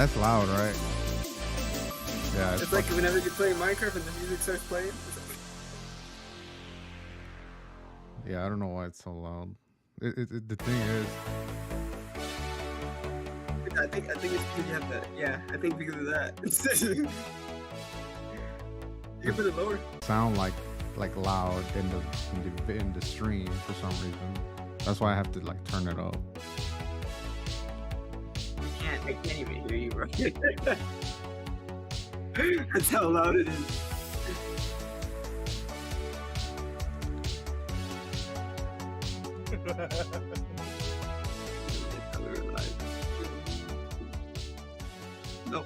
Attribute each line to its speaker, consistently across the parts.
Speaker 1: That's loud, right? Yeah.
Speaker 2: It's like whenever you play Minecraft and the music starts playing.
Speaker 1: Yeah, I don't know why it's so loud. The thing is,
Speaker 2: I think it's because you have that. Yeah, I think because of that. You can put it lower.
Speaker 1: sound like loud in the stream for some reason. That's why I have to like turn it up.
Speaker 2: I can't even hear you, bro. That's how loud it is. No.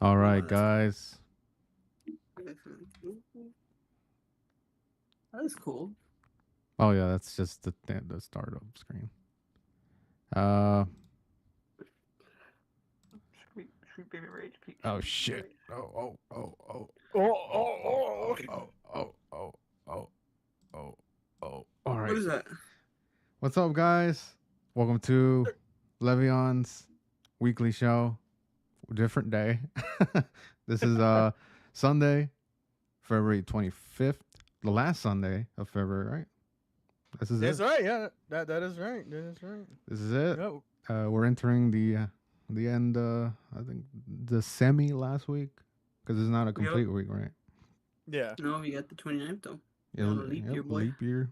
Speaker 1: All right, guys.
Speaker 2: That's cool.
Speaker 1: Oh yeah, that's just the startup screen. Oh shit. Oh. All right.
Speaker 2: What is that?
Speaker 1: What's up, guys? Welcome to Levion's weekly show. Different day. This is Sunday, February 25th, the last Sunday of February, right? This is
Speaker 3: That's
Speaker 1: it.
Speaker 3: right. Yeah, that is right. That is right.
Speaker 1: This is it.
Speaker 3: Yep.
Speaker 1: We're entering the end. I think the semi last week because it's not a complete week, right?
Speaker 3: Yeah.
Speaker 2: No, we got the 29th though.
Speaker 1: Yeah,
Speaker 2: On a leap year, boy.
Speaker 1: leap year.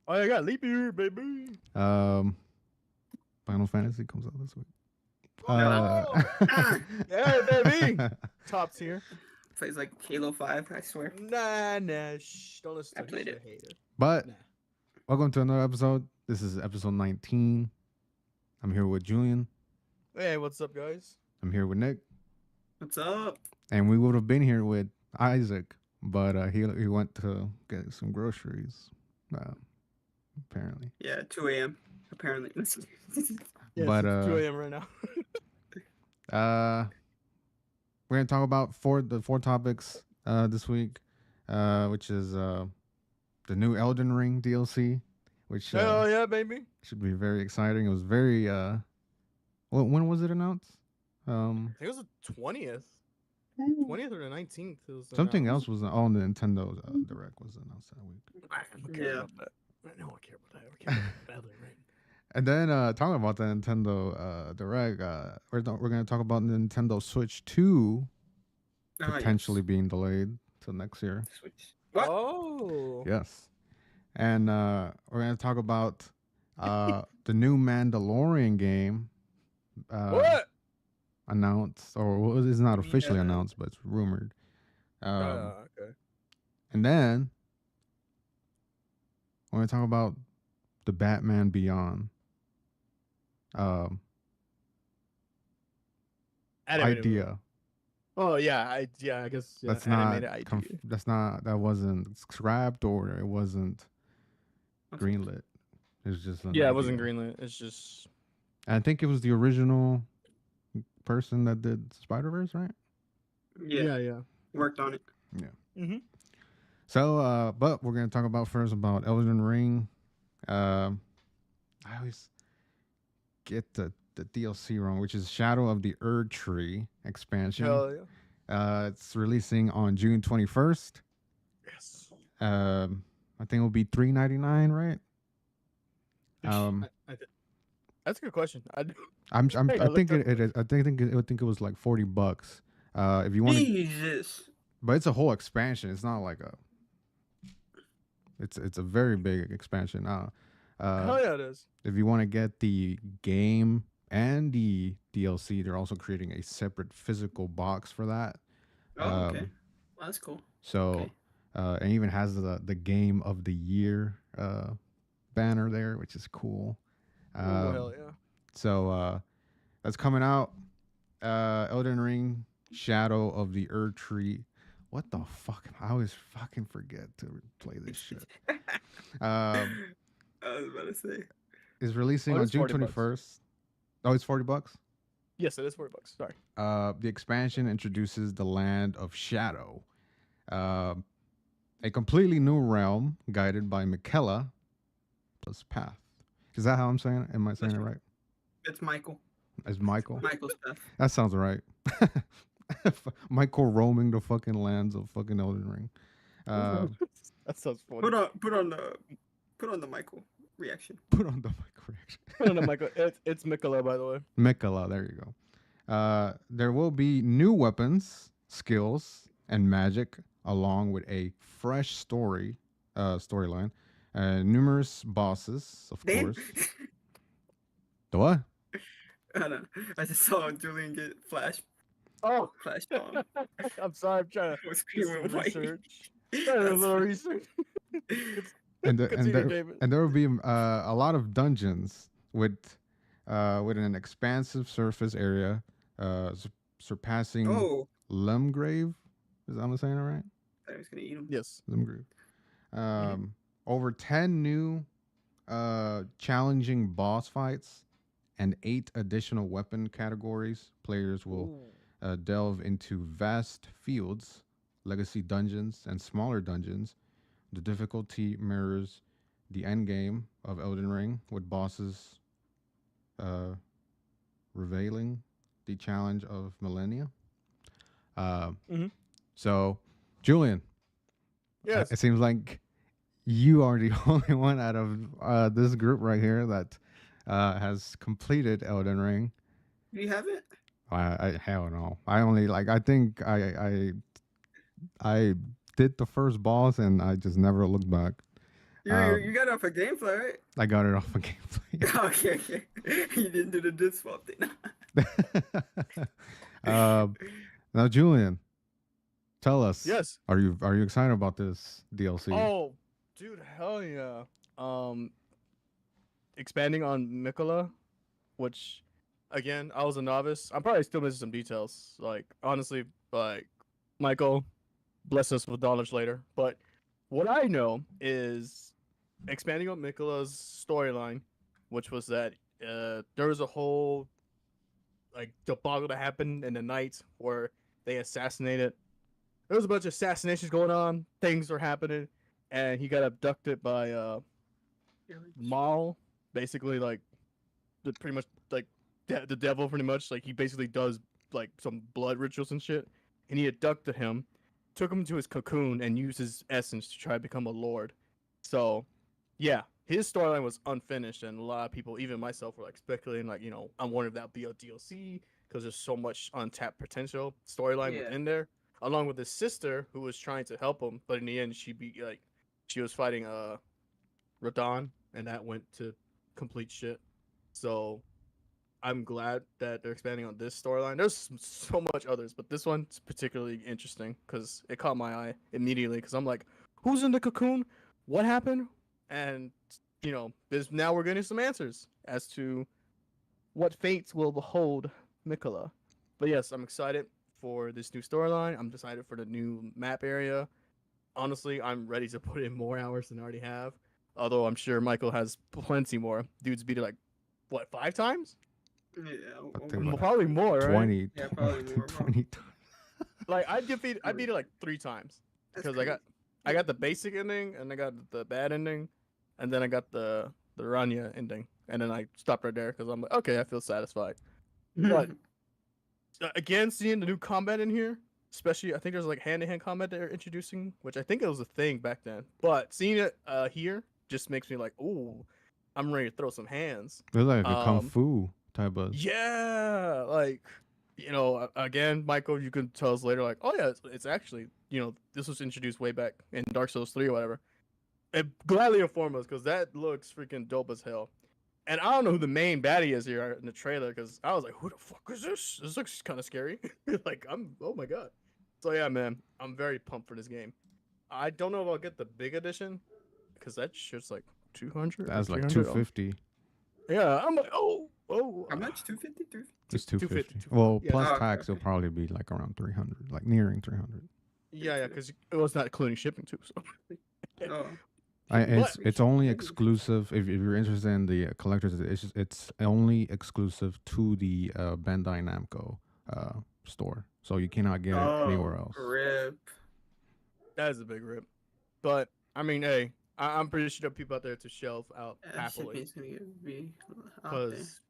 Speaker 3: Oh, I got leap year, baby.
Speaker 1: Final Fantasy comes out this week.
Speaker 3: Yeah, baby. Top tier.
Speaker 2: Plays like Halo 5, I swear.
Speaker 3: Nah. Shh. Don't listen to
Speaker 2: I played
Speaker 3: this
Speaker 2: it.
Speaker 3: hater.
Speaker 1: But
Speaker 3: Nah.
Speaker 1: welcome to another episode. This is episode 19. I'm here with Julian.
Speaker 3: Hey, what's up, guys?
Speaker 1: I'm here with Nick.
Speaker 2: What's up?
Speaker 1: And we would have been here with Isaac, but he went to get some groceries, apparently.
Speaker 2: Yeah, 2 a.m. apparently.
Speaker 3: Yeah,
Speaker 1: But,
Speaker 3: it's 2 a.m. right now.
Speaker 1: We're gonna talk about the four topics this week, which is the new Elden Ring DLC, which
Speaker 3: Oh yeah, baby.
Speaker 1: should be very exciting. It was very when was it announced?
Speaker 3: I think it was the 20th or the 19th. It was
Speaker 1: Something
Speaker 3: announced.
Speaker 1: else was on the Nintendo Direct was announced that week.
Speaker 3: I don't care
Speaker 2: Yeah.
Speaker 3: about that. I know I care about that. I care about Elden Ring.
Speaker 1: And then talking about the Nintendo Direct, we're going to talk about Nintendo Switch 2 potentially being delayed till next year.
Speaker 2: Switch. What?
Speaker 3: Oh.
Speaker 1: Yes. And we're going to talk about the new Mandalorian game
Speaker 3: What?
Speaker 1: announced, or it's not officially
Speaker 2: Yeah.
Speaker 1: announced, but it's rumored.
Speaker 3: Okay.
Speaker 1: And then we're going to talk about the Batman Beyond idea.
Speaker 3: Oh yeah, I guess yeah,
Speaker 1: That's not
Speaker 3: animated idea.
Speaker 1: that wasn't scrapped or it wasn't greenlit. It's just an
Speaker 3: Yeah, it wasn't
Speaker 1: idea.
Speaker 3: greenlit. It's just
Speaker 1: And I think it was the original person that did Spider-Verse, right?
Speaker 2: Yeah. Worked on it.
Speaker 1: Yeah.
Speaker 3: Mm-hmm.
Speaker 1: So, but we're gonna talk about Elden Ring. I always get the DLC wrong, which is Shadow of the Erd Tree expansion.
Speaker 3: Hell yeah.
Speaker 1: It's releasing on June 21st.
Speaker 3: Yes.
Speaker 1: I think it will be $3.99, right?
Speaker 3: That's a good question.
Speaker 1: I think it is. I think it was like $40. If you want to,
Speaker 2: Jesus.
Speaker 1: but it's a whole expansion. It's not like a. It's a very big expansion.
Speaker 3: Hell yeah, it is.
Speaker 1: If you want to get the game and the DLC, they're also creating a separate physical box for that.
Speaker 2: Oh, okay. Well, that's cool.
Speaker 1: So, and even has the Game of the Year banner there, which is cool.
Speaker 3: Oh, hell yeah.
Speaker 1: So that's coming out. Elden Ring, Shadow of the Erd Tree. What the fuck? I always fucking forget to play this shit.
Speaker 2: about to say.
Speaker 1: is releasing
Speaker 4: Oh, it
Speaker 1: on
Speaker 4: is
Speaker 1: June
Speaker 4: $40.
Speaker 1: 21st. Oh, it's $40.
Speaker 4: Yes, it is $40. Sorry.
Speaker 1: The expansion introduces the Land of Shadow, uh, a completely new realm guided by Michaela plus Path. Is that how I'm saying it? Am I saying it right?
Speaker 2: It's Michael.
Speaker 1: As Michael?
Speaker 2: Michael's stuff.
Speaker 1: That sounds right. Michael roaming the fucking lands of fucking Elden Ring.
Speaker 4: That sounds funny.
Speaker 2: Put on the Michael reaction.
Speaker 1: Put on the mic reaction.
Speaker 4: No, no, Michael. It's Mikola, by the way.
Speaker 1: Michaela, there you go. There will be new weapons, skills, and magic, along with a fresh storyline, numerous bosses, of
Speaker 2: Dan?
Speaker 1: course. The what?
Speaker 2: I don't know. I just saw Julian get flash
Speaker 4: Oh,
Speaker 2: bomb.
Speaker 4: I'm sorry. I'm trying
Speaker 2: I was
Speaker 4: to do
Speaker 2: screaming
Speaker 4: some
Speaker 2: white.
Speaker 4: research. Trying to do a
Speaker 2: That's
Speaker 4: little
Speaker 2: fine.
Speaker 4: research.
Speaker 1: And
Speaker 4: David.
Speaker 1: there will be a lot of dungeons with an expansive surface area, surpassing
Speaker 2: Oh,
Speaker 1: Lemgrave. Is I'm saying it right?
Speaker 2: I was gonna eat him.
Speaker 4: Yes.
Speaker 1: Lemgrave. Over 10 new challenging boss fights and 8 additional weapon categories. Players will delve into vast fields, legacy dungeons, and smaller dungeons. The difficulty mirrors the end game of Elden Ring, with bosses revealing the challenge of millennia. So, Julian,
Speaker 4: Yes.
Speaker 1: it seems like you are the only one out of this group right here that has completed Elden Ring.
Speaker 2: You haven't?
Speaker 1: I hell no. I only I think I did the first boss and I just never looked back.
Speaker 2: You got it off a gameplay, right?
Speaker 1: I got it off of gameplay.
Speaker 2: Okay. You didn't do the disc swap thing.
Speaker 1: Now, Julian, tell us.
Speaker 4: Yes.
Speaker 1: Are you excited about this DLC?
Speaker 4: Oh, dude, hell yeah. Expanding on Mikola, which, again, I was a novice. I'm probably still missing some details. Like, honestly, Michael, bless us with knowledge later. But what I know is expanding on Mikola's storyline, which was that there was a whole debacle that happened in the night where they assassinated. There was a bunch of assassinations going on. Things were happening, and he got abducted by Maul, basically pretty much the devil. Pretty much he basically does some blood rituals and shit. And he abducted him, took him to his cocoon, and used his essence to try to become a lord. So, yeah, his storyline was unfinished, and a lot of people, even myself, were speculating, I'm wondering if that'll be a DLC because there's so much untapped potential storyline within there, along with his sister who was trying to help him, but in the end, she was fighting Radon, and that went to complete shit. So, I'm glad that they're expanding on this storyline. There's so much others, but this one's particularly interesting because it caught my eye immediately. Because I'm like, who's in the cocoon? What happened? And now we're getting some answers as to what fates will behold Mikola. But yes, I'm excited for this new storyline. I'm excited for the new map area. Honestly, I'm ready to put in more hours than I already have. Although I'm sure Michael has plenty more. Dude's beat it 5 times?
Speaker 2: Yeah,
Speaker 4: Probably more, right?
Speaker 1: 20,
Speaker 2: Yeah, probably more,
Speaker 1: 20 times.
Speaker 4: I beat it 3 times because I got the basic ending and I got the bad ending, and then I got the Rania ending, and then I stopped right there because I'm like, okay, I feel satisfied. But again, seeing the new combat in here, especially I think there's hand-to-hand combat they're introducing, which I think it was a thing back then. But seeing it here just makes me ooh, I'm ready to throw some hands.
Speaker 1: It's like a kung fu type of.
Speaker 4: Yeah, again, Michael, you can tell us later, oh yeah, it's actually, this was introduced way back in Dark Souls 3 or whatever. And gladly inform us because that looks freaking dope as hell. And I don't know who the main baddie is here in the trailer because I was like, who the fuck is this? This looks kind of scary. Oh my god. So yeah, man, I'm very pumped for this game. I don't know if I'll get the big edition because that shit's 200.
Speaker 1: That's 250.
Speaker 4: Yeah, I'm like,
Speaker 2: how much? 250?
Speaker 1: It's 250.
Speaker 4: 250.
Speaker 1: Well,
Speaker 4: Yeah.
Speaker 1: plus
Speaker 2: Oh,
Speaker 1: tax, it'll probably be around 300, nearing 300.
Speaker 4: Yeah, because it was not including shipping too. So.
Speaker 2: Oh.
Speaker 1: It's
Speaker 2: But-
Speaker 1: only exclusive if you're interested in the collector's edition. It's only exclusive to the Bandai Namco store, so you cannot get it anywhere else.
Speaker 2: Rip.
Speaker 4: That is a big rip. But I mean, hey, I'm pretty sure there are people out there to shelf out happily.
Speaker 2: Shipping's gonna be out there.
Speaker 4: Because,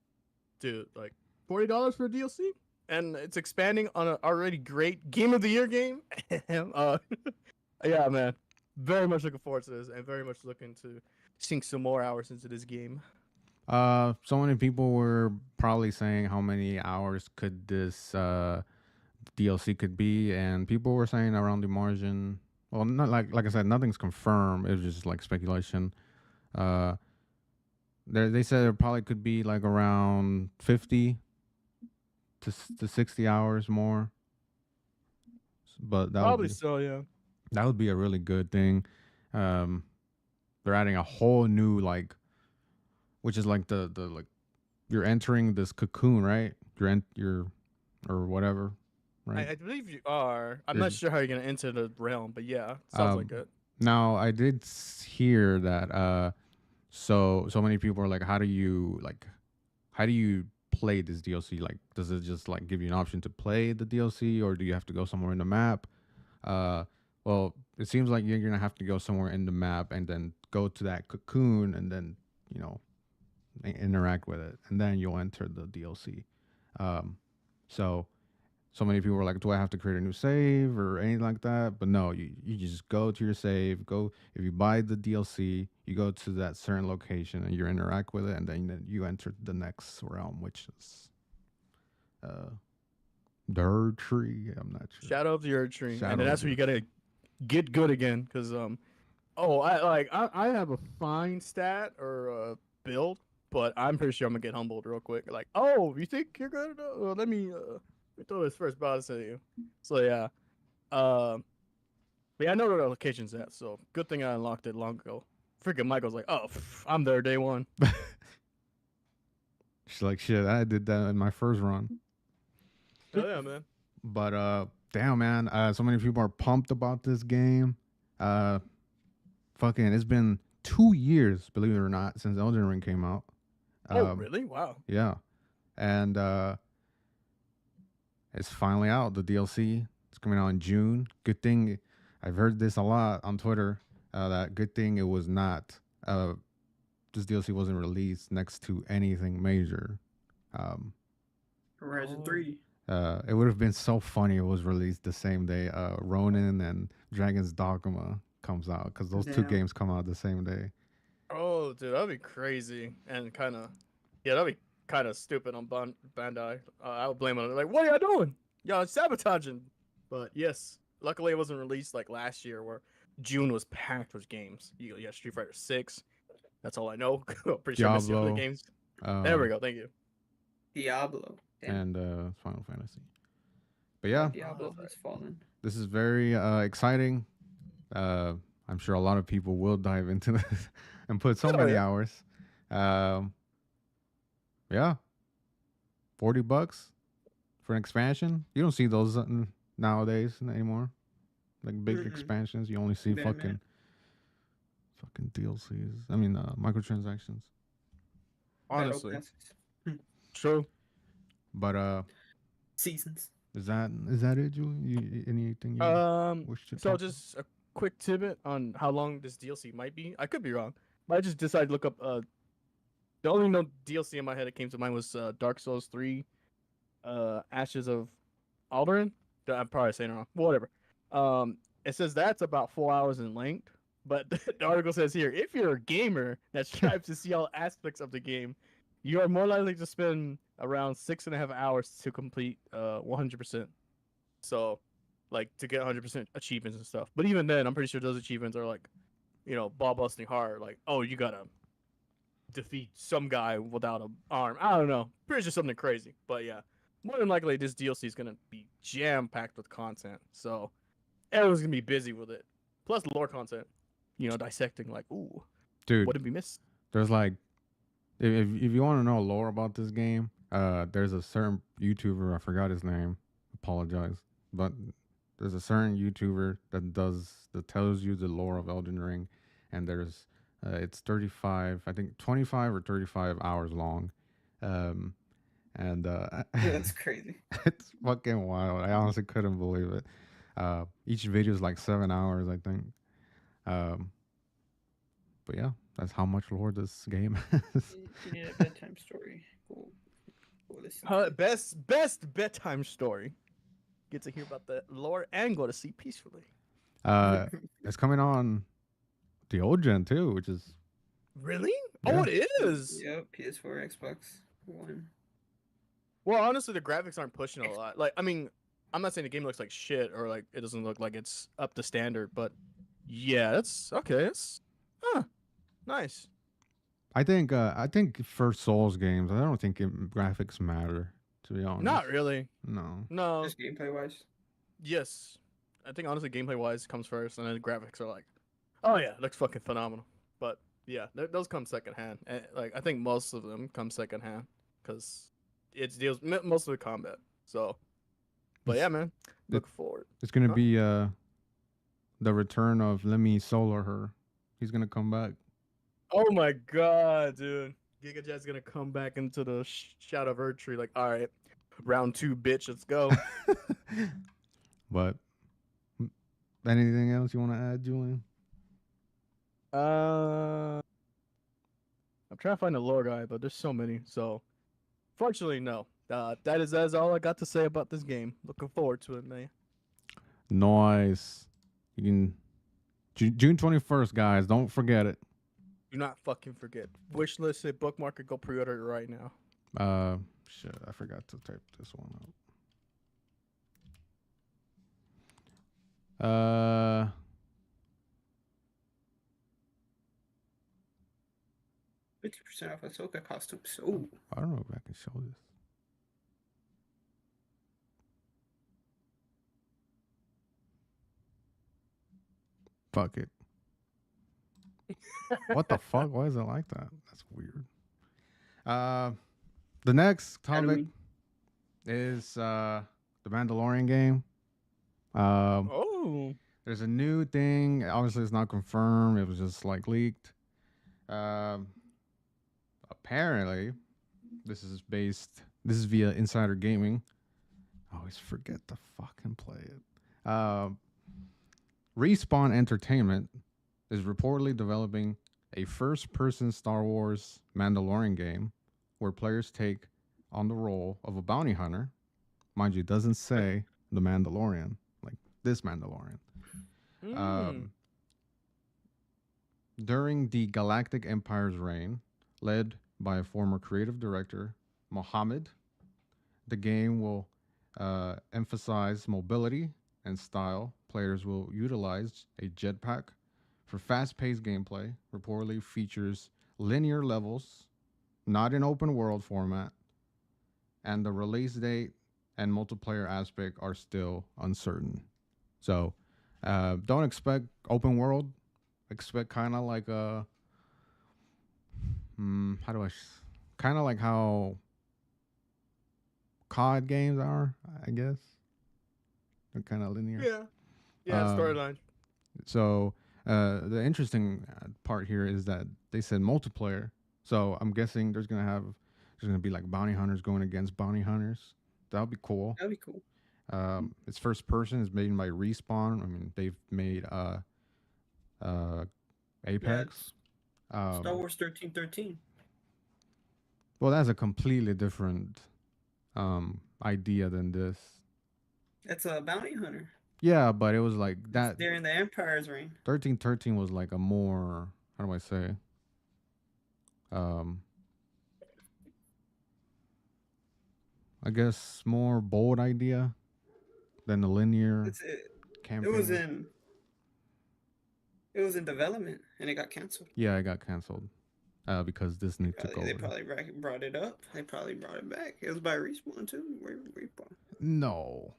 Speaker 4: dude, like $40 for a DLC, and it's expanding on an already great Game of the Year game. Yeah, man, very much looking forward to this, and very much looking to sink some more hours into this game.
Speaker 1: So many people were probably saying how many hours could this DLC could be, and people were saying around the margin. Well, not like I said, nothing's confirmed. It was just like speculation. They said it probably could be like around 50 to 60 hours more. But that
Speaker 4: Probably
Speaker 1: would be,
Speaker 4: so, yeah.
Speaker 1: that would be a really good thing. They're adding a whole new like, which is like the like you're entering this cocoon, right? You're or whatever, right?
Speaker 4: I believe you are. I'm
Speaker 1: You're
Speaker 4: not
Speaker 1: just-
Speaker 4: sure how you're gonna enter the realm, but yeah, sounds like it.
Speaker 1: Now I did hear that so many people are like, how do you play this DLC? Like, does it just like give you an option to play the DLC, or do you have to go somewhere in the map? Well, it seems like you're gonna have to go somewhere in the map and then go to that cocoon and then interact with it, and then you'll enter the DLC. So many people were like, do I have to create a new save or anything like that? But no, you just go to your save. Go, if you buy the DLC, you go to that certain location and you interact with it, and then you enter the next realm, which is the Erd Tree. I'm not sure.
Speaker 4: Shadow of the Erd Tree,
Speaker 1: Shadow
Speaker 4: and then
Speaker 1: of
Speaker 4: that's
Speaker 1: the
Speaker 4: where you gotta get good again, because I have a fine stat or build, but I'm pretty sure I'm gonna get humbled real quick. Like, oh, you think you're good? Well, let me throw this first boss at you. So yeah, but yeah, I know where the location's at. So good thing I unlocked it long ago. Freaking Michael's like, oh, I'm there day one.
Speaker 1: She's like, shit, I did that in my first run.
Speaker 4: Oh yeah, man.
Speaker 1: But damn, man, so many people are pumped about this game. Fucking, it's been 2 years, believe it or not, since Elden Ring came out.
Speaker 4: Oh really? Wow.
Speaker 1: Yeah, and it's finally out. The DLC. It's coming out in June. Good thing. I've heard this a lot on Twitter. That good thing it was not. This DLC wasn't released next to anything major.
Speaker 2: Horizon
Speaker 4: Oh.
Speaker 2: 3.
Speaker 1: It would have been so funny if it was released the same day Ronin and Dragon's Dogma comes out, because those two
Speaker 2: Damn.
Speaker 1: games come out the same day.
Speaker 4: Oh, dude, that'd be crazy and that'd be kind of stupid on Bandai. I would blame it on it. Like, what are y'all doing? Y'all sabotaging. But yes, luckily it wasn't released like last year, where June was packed with games. You got Street Fighter 6. That's all I know. Pretty sure I missed the other
Speaker 1: Diablo.
Speaker 4: games. There we go. Thank you.
Speaker 2: Diablo. Damn.
Speaker 1: And Final Fantasy. But yeah,
Speaker 2: Diablo has fallen.
Speaker 1: this is very exciting. I'm sure a lot of people will dive into this and put so
Speaker 4: Oh,
Speaker 1: many
Speaker 4: yeah.
Speaker 1: hours. Yeah, $40 for an expansion. You don't see those nowadays anymore. Like big
Speaker 2: Mm-mm.
Speaker 1: expansions, you only see
Speaker 2: Damn, man.
Speaker 1: fucking DLCs. I mean, microtransactions.
Speaker 2: Battle
Speaker 4: Honestly,
Speaker 2: passes.
Speaker 4: true.
Speaker 1: But
Speaker 2: Seasons.
Speaker 1: is that it, Julie? Anything you wish to
Speaker 4: So
Speaker 1: talk
Speaker 4: just a quick tidbit on how long this DLC might be. I could be wrong, but I just decided to look up. The only no DLC in my head that came to mind was Dark Souls 3, Ashes of Alderan. I'm probably saying it wrong. Whatever. It says that's about 4 hours in length, but the article says here, if you're a gamer that strives to see all aspects of the game, you are more likely to spend around 6.5 hours to complete 100%. So, like, to get 100% achievements and stuff. But even then, I'm pretty sure those achievements are like, ball busting hard. Like, oh, you gotta defeat some guy without an arm. I don't know. Pretty sure something crazy. But yeah, more than likely, this DLC is gonna be jam packed with content. So everyone's gonna be busy with it. Plus lore content. Dissecting like, ooh,
Speaker 1: dude?
Speaker 4: what did we miss?
Speaker 1: There's like, if you want to know lore about this game, there's a certain YouTuber, I forgot his name, apologize, but there's a certain YouTuber that tells you the lore of Elden Ring, and there's it's 35, I think 25 or 35 hours long, um, and
Speaker 2: That's crazy.
Speaker 1: it's fucking wild. I honestly couldn't believe it. Each video is like 7 hours, I think. Um, but yeah, that's how much lore this game has.
Speaker 2: You need a bedtime story. Cool. Listen to it.
Speaker 4: Best bedtime story. Get to hear about the lore and go to sleep peacefully.
Speaker 1: It's coming on the old gen too, which is
Speaker 4: Really?
Speaker 1: Yeah.
Speaker 4: Oh, it is.
Speaker 2: Yep, PS4, Xbox One.
Speaker 4: Well, honestly, the graphics aren't pushing a lot. Like, I mean, I'm not saying the game looks like shit or like it doesn't look like it's up to standard, but yeah, that's okay. It's nice.
Speaker 1: I think for Souls games, I don't think graphics matter, to be honest.
Speaker 4: Not really.
Speaker 1: No.
Speaker 4: No.
Speaker 2: Just gameplay wise.
Speaker 4: Yes. I think honestly, gameplay wise comes first, and then the graphics are like, oh yeah, it looks fucking phenomenal. But yeah, those come second hand. And, like I think most of them come second hand because it deals most of the combat. So, but yeah, man, look forward.
Speaker 1: It's gonna
Speaker 4: Huh?
Speaker 1: be the return of Let Me Solar Her. He's gonna come back.
Speaker 4: Oh my god, dude. Giga Jet's gonna come back into the Shadow of Earth tree. Like, all right, round 2, bitch, let's go.
Speaker 1: But anything else you want to add, Julian?
Speaker 4: I'm trying to find a lore guy, but there's so many. So, fortunately, no. That is all I got to say about this game. Looking forward to it, man.
Speaker 1: Nice. You can June 21st, guys. Don't forget it.
Speaker 4: Do not fucking forget. Wishlist it, bookmark it, go pre-order it right now.
Speaker 1: Shit, I forgot to type this one out.
Speaker 2: 50% off Ahsoka costumes. Ooh.
Speaker 1: I don't know if I can show this. Fuck it. What the fuck? Why is it like that? That's weird. The next topic
Speaker 2: Halloween.
Speaker 1: is the Mandalorian game.
Speaker 4: Oh.
Speaker 1: There's a new thing. Obviously, it's not confirmed. It was just like leaked. Apparently, this is via Insider Gaming. I always forget to fucking play it. Respawn Entertainment is reportedly developing a first-person Star Wars Mandalorian game where players take on the role of a bounty hunter. Mind you, it doesn't say the Mandalorian, like this Mandalorian. During the Galactic Empire's reign, led by a former creative director, Mohammed, the game will emphasize mobility and style. Players will utilize a jetpack for fast-paced gameplay. Reportedly features linear levels, not in open world format, and the release date and multiplayer aspect are still uncertain. So, don't expect open world. Expect kind of like a kind of like how COD games are, I guess. They're kind of linear.
Speaker 4: Yeah, storyline.
Speaker 1: So the interesting part here is that they said multiplayer. So I'm guessing there's gonna be like bounty hunters going against bounty hunters. That would be cool.
Speaker 2: That'd be cool.
Speaker 1: It's first person. It's made by Respawn. I mean, they've made Apex.
Speaker 2: Star Wars 1313.
Speaker 1: Well, that's a completely different idea than this.
Speaker 2: That's a bounty hunter.
Speaker 1: Yeah, but it was like that.
Speaker 2: They're in the Empire's reign.
Speaker 1: 1313 was like a more, how do I say? I guess more bold idea than the linear campaign.
Speaker 2: It was in development and it got canceled.
Speaker 1: Yeah, it got canceled because Disney took over.
Speaker 2: They probably brought it up. They probably brought it back. It was by Respawn too. Respawn.
Speaker 1: No.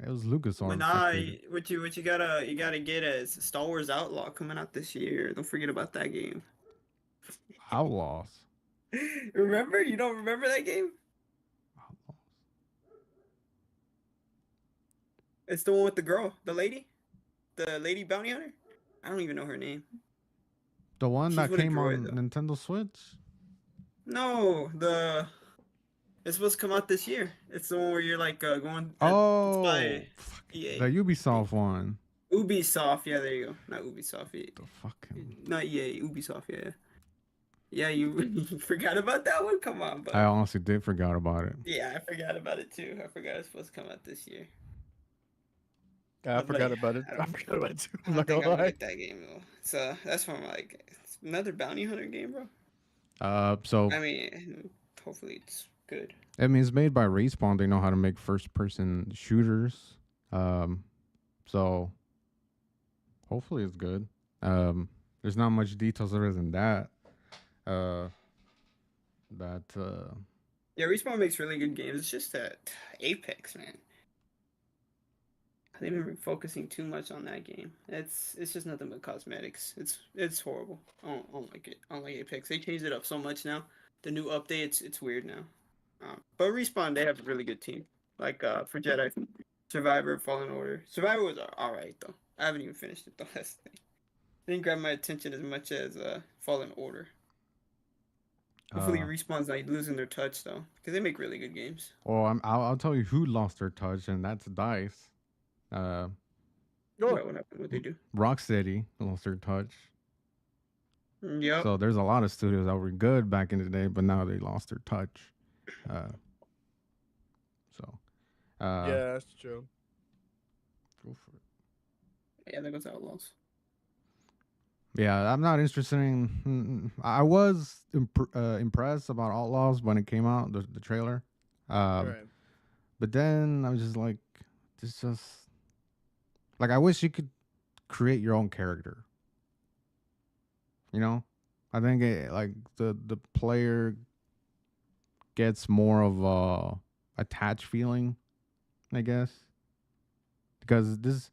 Speaker 1: It was LucasArts.
Speaker 2: Well, nah, what you gotta get is Star Wars Outlaw coming out this year. Don't forget about that game.
Speaker 1: Outlaws.
Speaker 2: Remember? You don't remember that game?
Speaker 1: Outlaws.
Speaker 2: It's the one with the girl, the lady bounty hunter. I don't even know her name.
Speaker 1: The one
Speaker 2: She's
Speaker 1: that
Speaker 2: with a
Speaker 1: came on
Speaker 2: droid, though.
Speaker 1: Nintendo Switch.
Speaker 2: No, it's supposed to come out this year. It's the one where you're like going. It's
Speaker 1: Oh,
Speaker 2: by
Speaker 1: fuck.
Speaker 2: EA.
Speaker 1: The Ubisoft one.
Speaker 2: Ubisoft. Yeah, there you go. Not Ubisoft.
Speaker 1: The fucking.
Speaker 2: Not EA. Ubisoft. Yeah. Yeah, you, you forgot about that one. Come on,
Speaker 1: I
Speaker 2: bud.
Speaker 1: honestly did forgot about it.
Speaker 2: Yeah, I forgot about it too. I forgot it's supposed to come out this year.
Speaker 4: I
Speaker 2: But
Speaker 4: forgot about it.
Speaker 2: I
Speaker 4: I
Speaker 2: don't,
Speaker 4: forgot about it too.
Speaker 2: I
Speaker 4: I'm
Speaker 2: don't
Speaker 4: not
Speaker 2: think
Speaker 4: gonna
Speaker 2: I would
Speaker 4: lie.
Speaker 2: like that game though. So that's from like it's another bounty hunter game, bro.
Speaker 1: So
Speaker 2: I mean, hopefully it's good.
Speaker 1: I mean, it's made by Respawn. They know how to make first-person shooters. So hopefully it's good. There's not much details other than that.
Speaker 2: Yeah, Respawn makes really good games. It's just that Apex, man. They've been focusing too much on that game. It's just nothing but cosmetics. It's horrible. I don't like it. I don't like Apex. They changed it up so much now. The new update, it's weird now. But Respawn, they have a really good team. Like for Jedi, Survivor, Fallen Order. Survivor was alright though. I haven't even finished it though. That's the thing. It didn't grab my attention as much as Fallen Order. Hopefully Respawn's not losing their touch though, because they make really good games.
Speaker 1: Well, I'll tell you who lost their touch, and that's Dice.
Speaker 4: Oh,
Speaker 2: What happened? What they do?
Speaker 1: Rocksteady lost their touch.
Speaker 2: Yep.
Speaker 1: So there's a lot of studios that were good back in the day, but now they lost their touch.
Speaker 4: yeah, that's true.
Speaker 1: Go for it.
Speaker 2: Yeah, that goes Outlaws.
Speaker 1: Yeah, I'm not interested in. I was impressed about Outlaws when it came out, the trailer.
Speaker 4: Right.
Speaker 1: But then I was just like, this just like I wish you could create your own character. You know, I think like the player gets more of a attached feeling, I guess, because this.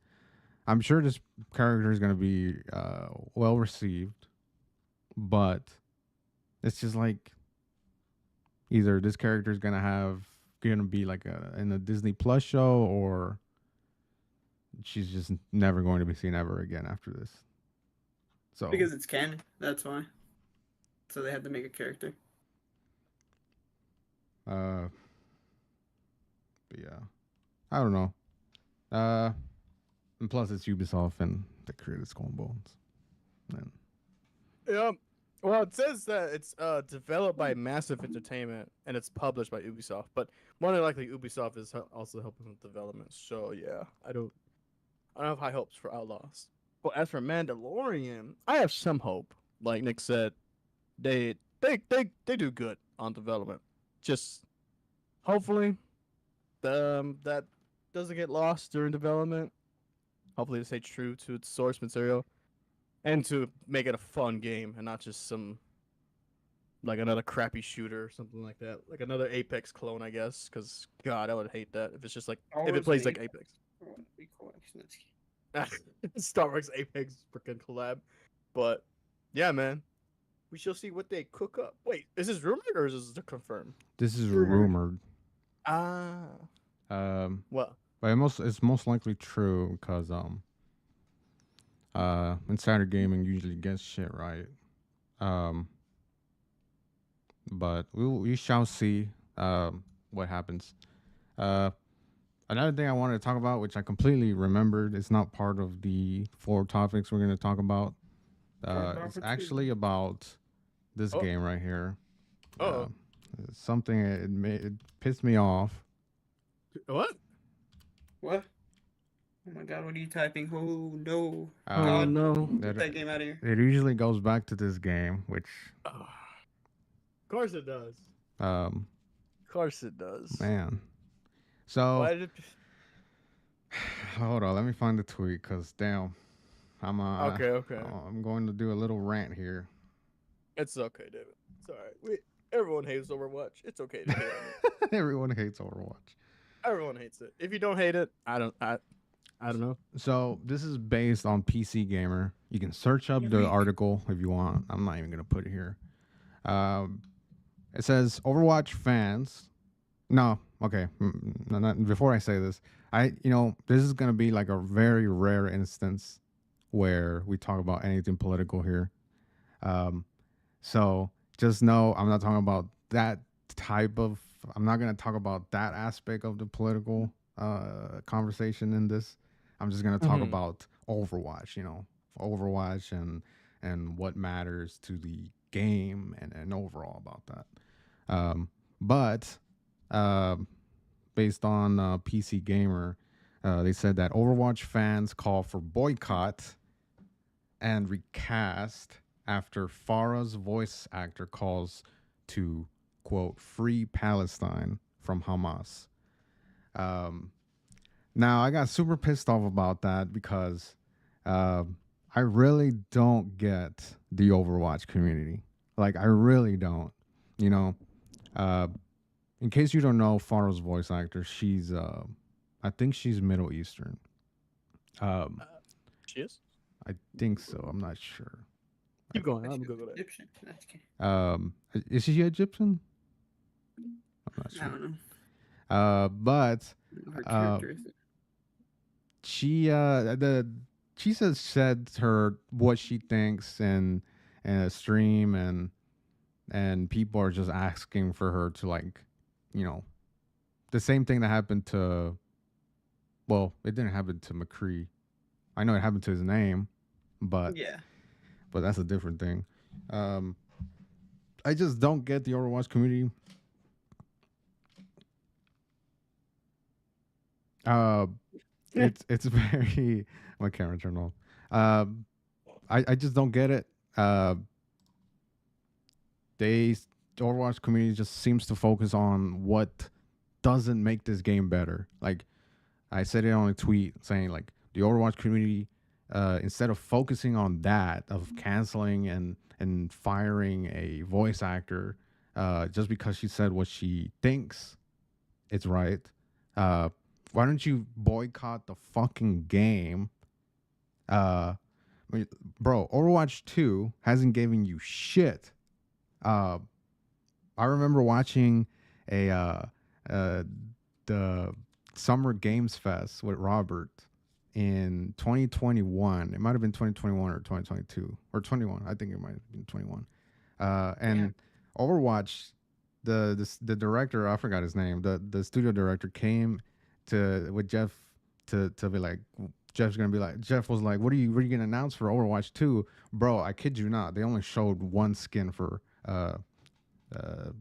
Speaker 1: I'm sure this character is gonna be well received, but it's just like either this character is gonna be like in a Disney Plus show, or she's just never going to be seen ever again after this. So
Speaker 2: Because it's canon, that's why. So they had to make a character.
Speaker 1: but yeah, I don't know. And plus it's Ubisoft and they created Skull and Bones. And
Speaker 4: Yeah. Well, it says that it's developed by Massive Entertainment and it's published by Ubisoft, but more than likely Ubisoft is also helping with development. So yeah, I don't have high hopes for Outlaws. But as for Mandalorian, I have some hope. Like Nick said, they do good on development. Just hopefully, that doesn't get lost during development. Hopefully, they stay true to its source material, and to make it a fun game and not just some like another crappy shooter or something like that, like another Apex clone, I guess. Because God, I would hate that if it's just like if it plays like Apex. Star Wars Apex freaking collab. But yeah, man, we shall see what they cook up. Wait, is this rumored or is this confirmed?
Speaker 1: this is rumored.
Speaker 4: Ah, well,
Speaker 1: But it's most likely true because Insider Gaming usually gets shit right. But we shall see what happens. Another thing I wanted to talk about, which I completely remembered, it's not part of the 4 topics we're going to talk about. It's actually about this game right here. Something it pissed me off.
Speaker 4: what?
Speaker 2: What? Oh my God! What are you typing? Oh no!
Speaker 4: Oh
Speaker 2: God,
Speaker 4: no!
Speaker 2: get that game out of here.
Speaker 1: It usually goes back to this game, which
Speaker 4: Of course it does.
Speaker 1: Of
Speaker 4: course it does.
Speaker 1: Man. So
Speaker 4: Why did it...
Speaker 1: hold on, let me find the tweet because damn, I'm
Speaker 4: okay.
Speaker 1: I'm going to do a little rant here.
Speaker 4: It's okay, David. It's all right. Everyone hates Overwatch. It's okay to hate on it.
Speaker 1: Everyone hates Overwatch.
Speaker 4: Everyone hates it. If you don't hate it, I don't know.
Speaker 1: So this is based on PC Gamer. You can search up the article if you want. I'm not even gonna put it here. It says Overwatch fans. No, okay. Before I say this, this is gonna be like a very rare instance where we talk about anything political here. So just know I'm not talking about that type of. I'm not gonna talk about that aspect of the political conversation in this. I'm just gonna talk
Speaker 4: Mhm.
Speaker 1: about Overwatch. Overwatch and what matters to the game and overall about that. But based on PC Gamer, they said that Overwatch fans call for boycott and recast after Farah's voice actor calls to, quote, free Palestine from Hamas. Now, I got super pissed off about that because I really don't get the Overwatch community. Like, I really don't. You know, uh, in case you don't know, Farah's voice actor, I think she's Middle Eastern. Um,
Speaker 4: She is.
Speaker 1: I think so. I'm not sure.
Speaker 4: Keep going.
Speaker 2: But
Speaker 4: I'm
Speaker 2: she was
Speaker 4: Google it.
Speaker 2: Egyptian. Okay.
Speaker 1: Is she Egyptian? I'm not
Speaker 2: I
Speaker 1: sure.
Speaker 2: don't know.
Speaker 1: But
Speaker 2: Her
Speaker 1: uh,
Speaker 2: characteristic.
Speaker 1: she said her what she thinks in a stream, and people are just asking for her to, like, the same thing that happened to. Well, it didn't happen to McCree. I know it happened to his name, but
Speaker 2: Yeah.
Speaker 1: that's a different thing. I just don't get the Overwatch community. It's very my camera turned off. I just don't get it. They the Overwatch community just seems to focus on what doesn't make this game better. Like I said it on a tweet saying, like, the Overwatch community, instead of focusing on that, of canceling and firing a voice actor just because she said what she thinks it's right, why don't you boycott the fucking game? I mean, bro, Overwatch 2 hasn't given you shit. I remember watching a the Summer Games Fest with Robert in 2021. It might have been 2021 or 2022 or 21. I think it might have been 21. And Overwatch, the director, I forgot his name. The studio director came with Jeff to be like, Jeff was like, what are you gonna announce for Overwatch 2? Bro, I kid you not, they only showed one skin for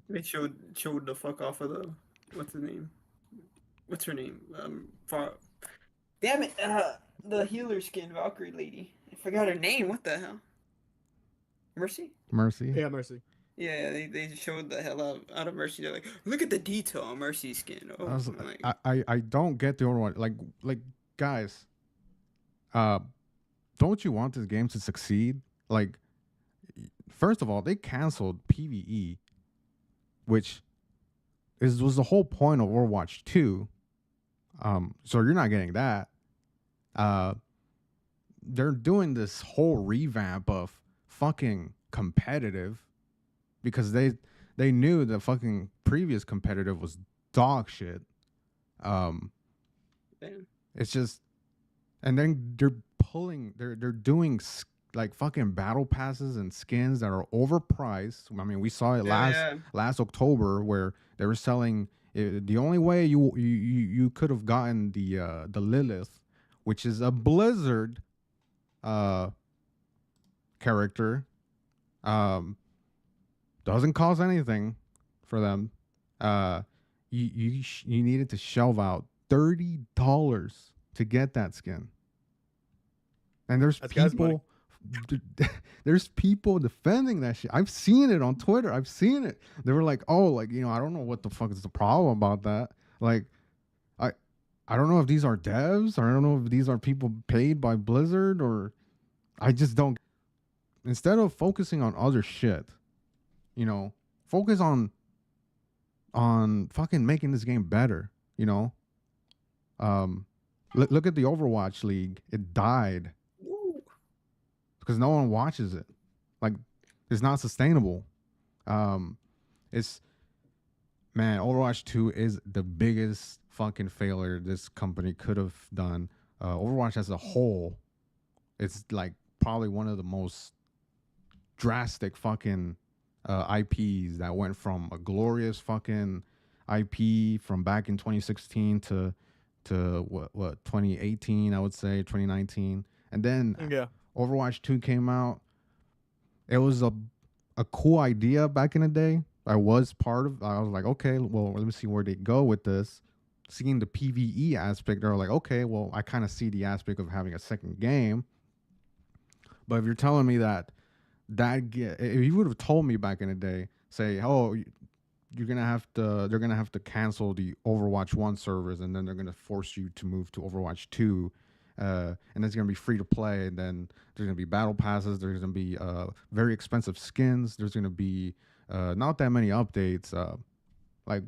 Speaker 2: They showed the fuck off of the what's his name? What's her name? Damn it! The healer skin Valkyrie lady. I forgot her name. What the hell? Mercy?
Speaker 1: Mercy.
Speaker 4: Yeah, Mercy.
Speaker 2: Yeah, they showed the hell out of Mercy. They're like, look at the detail on Mercy's skin. Oh,
Speaker 1: I, was,
Speaker 2: I'm like,
Speaker 1: I don't get the Overwatch. Like guys, don't you want this game to succeed? Like, first of all, they canceled PvE, which was the whole point of Overwatch 2. So you're not getting that. They're doing this whole revamp of fucking competitive because they knew the fucking previous competitive was dog shit.
Speaker 2: damn.
Speaker 1: It's just, and then they're doing like fucking battle passes and skins that are overpriced. I mean, we saw it last October where they were selling. The only way you could have gotten the Lilith, which is a Blizzard character, doesn't cost anything for them. You needed to shell out $30 to get that skin, and there's there's people defending that shit. I've seen it on Twitter. I've seen it. They were like, oh, like, I don't know what the fuck is the problem about that. Like, I don't know if these are devs, or I don't know if these are people paid by Blizzard, or I just don't. Instead of focusing on other shit, focus on fucking making this game better. Look at the Overwatch League. It died because no one watches it. Like, it's not sustainable. Overwatch 2 is the biggest fucking failure this company could have done. Overwatch as a whole It's like probably one of the most drastic fucking IPs that went from a glorious fucking IP from back in 2016 to what 2018, I would say 2019, and then
Speaker 4: Yeah.
Speaker 1: Overwatch 2 came out. It was a cool idea back in the day. I was part of. I was like, okay, well, let me see where they go with this. Seeing the PVE aspect, they're like, okay, well, I kind of see the aspect of having a second game. But if you're telling me that if you would have told me back in the day, say, oh, you're gonna have to, they're gonna have to cancel the Overwatch 1 servers, and then they're gonna force you to move to Overwatch 2, and it's gonna be free to play, and then there's gonna be battle passes, there's gonna be very expensive skins, there's gonna be not that many updates. Like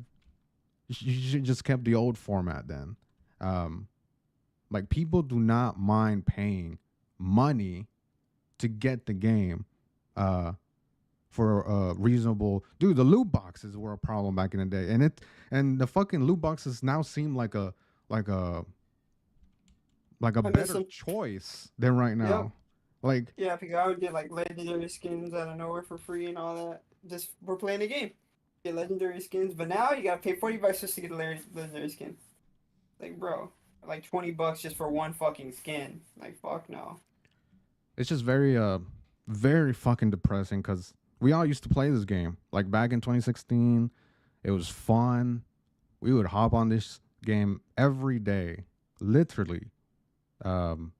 Speaker 1: you should just kept the old format then. Like people do not mind paying money to get the game for a reasonable. Dude, the loot boxes were a problem back in the day, and the fucking loot boxes now seem like a like a
Speaker 2: I miss
Speaker 1: better
Speaker 2: them.
Speaker 1: choice than right now. Like
Speaker 2: Yeah, because I would get like legendary skins out of nowhere for free and all that. Just we're playing the game. Get legendary skins, but now you gotta pay $40 just to get a legendary skin. Like, bro, like $20 just for one fucking skin. Like, fuck no.
Speaker 1: it's just very fucking depressing because we all used to play this game like back in 2016. It was fun. We would hop on this game every day, literally. Um,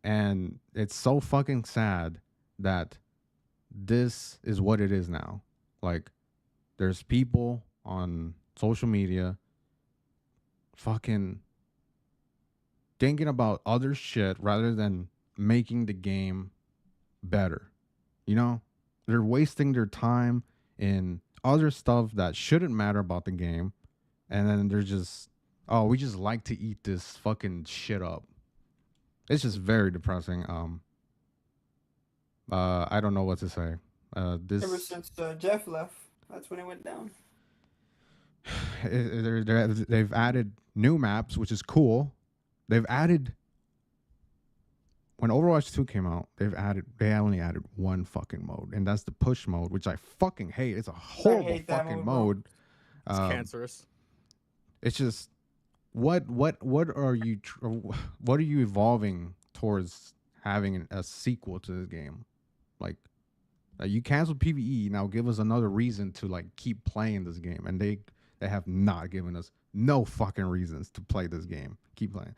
Speaker 1: and it's so fucking sad that this is what it is now. Like, there's people on social media fucking thinking about other shit rather than making the game better. You know, they're wasting their time in other stuff that shouldn't matter about the game, and then they're just, oh, we just like to eat this fucking shit up. It's just very depressing. I don't know what to say.
Speaker 2: Ever
Speaker 1: This
Speaker 2: since Jeff left, that's when it went down.
Speaker 1: they've added new maps, which is cool. They've added when Overwatch 2 came out, they only added one fucking mode, and that's the push mode, which I fucking hate. It's a horrible
Speaker 2: hate that
Speaker 1: fucking
Speaker 2: mode,
Speaker 1: mode.
Speaker 4: It's cancerous.
Speaker 1: It's just what are you what are you evolving towards having a sequel to this game? Like you canceled PvE, now give us another reason to like keep playing this game, and they have not given us no fucking reasons to play this game. Keep playing.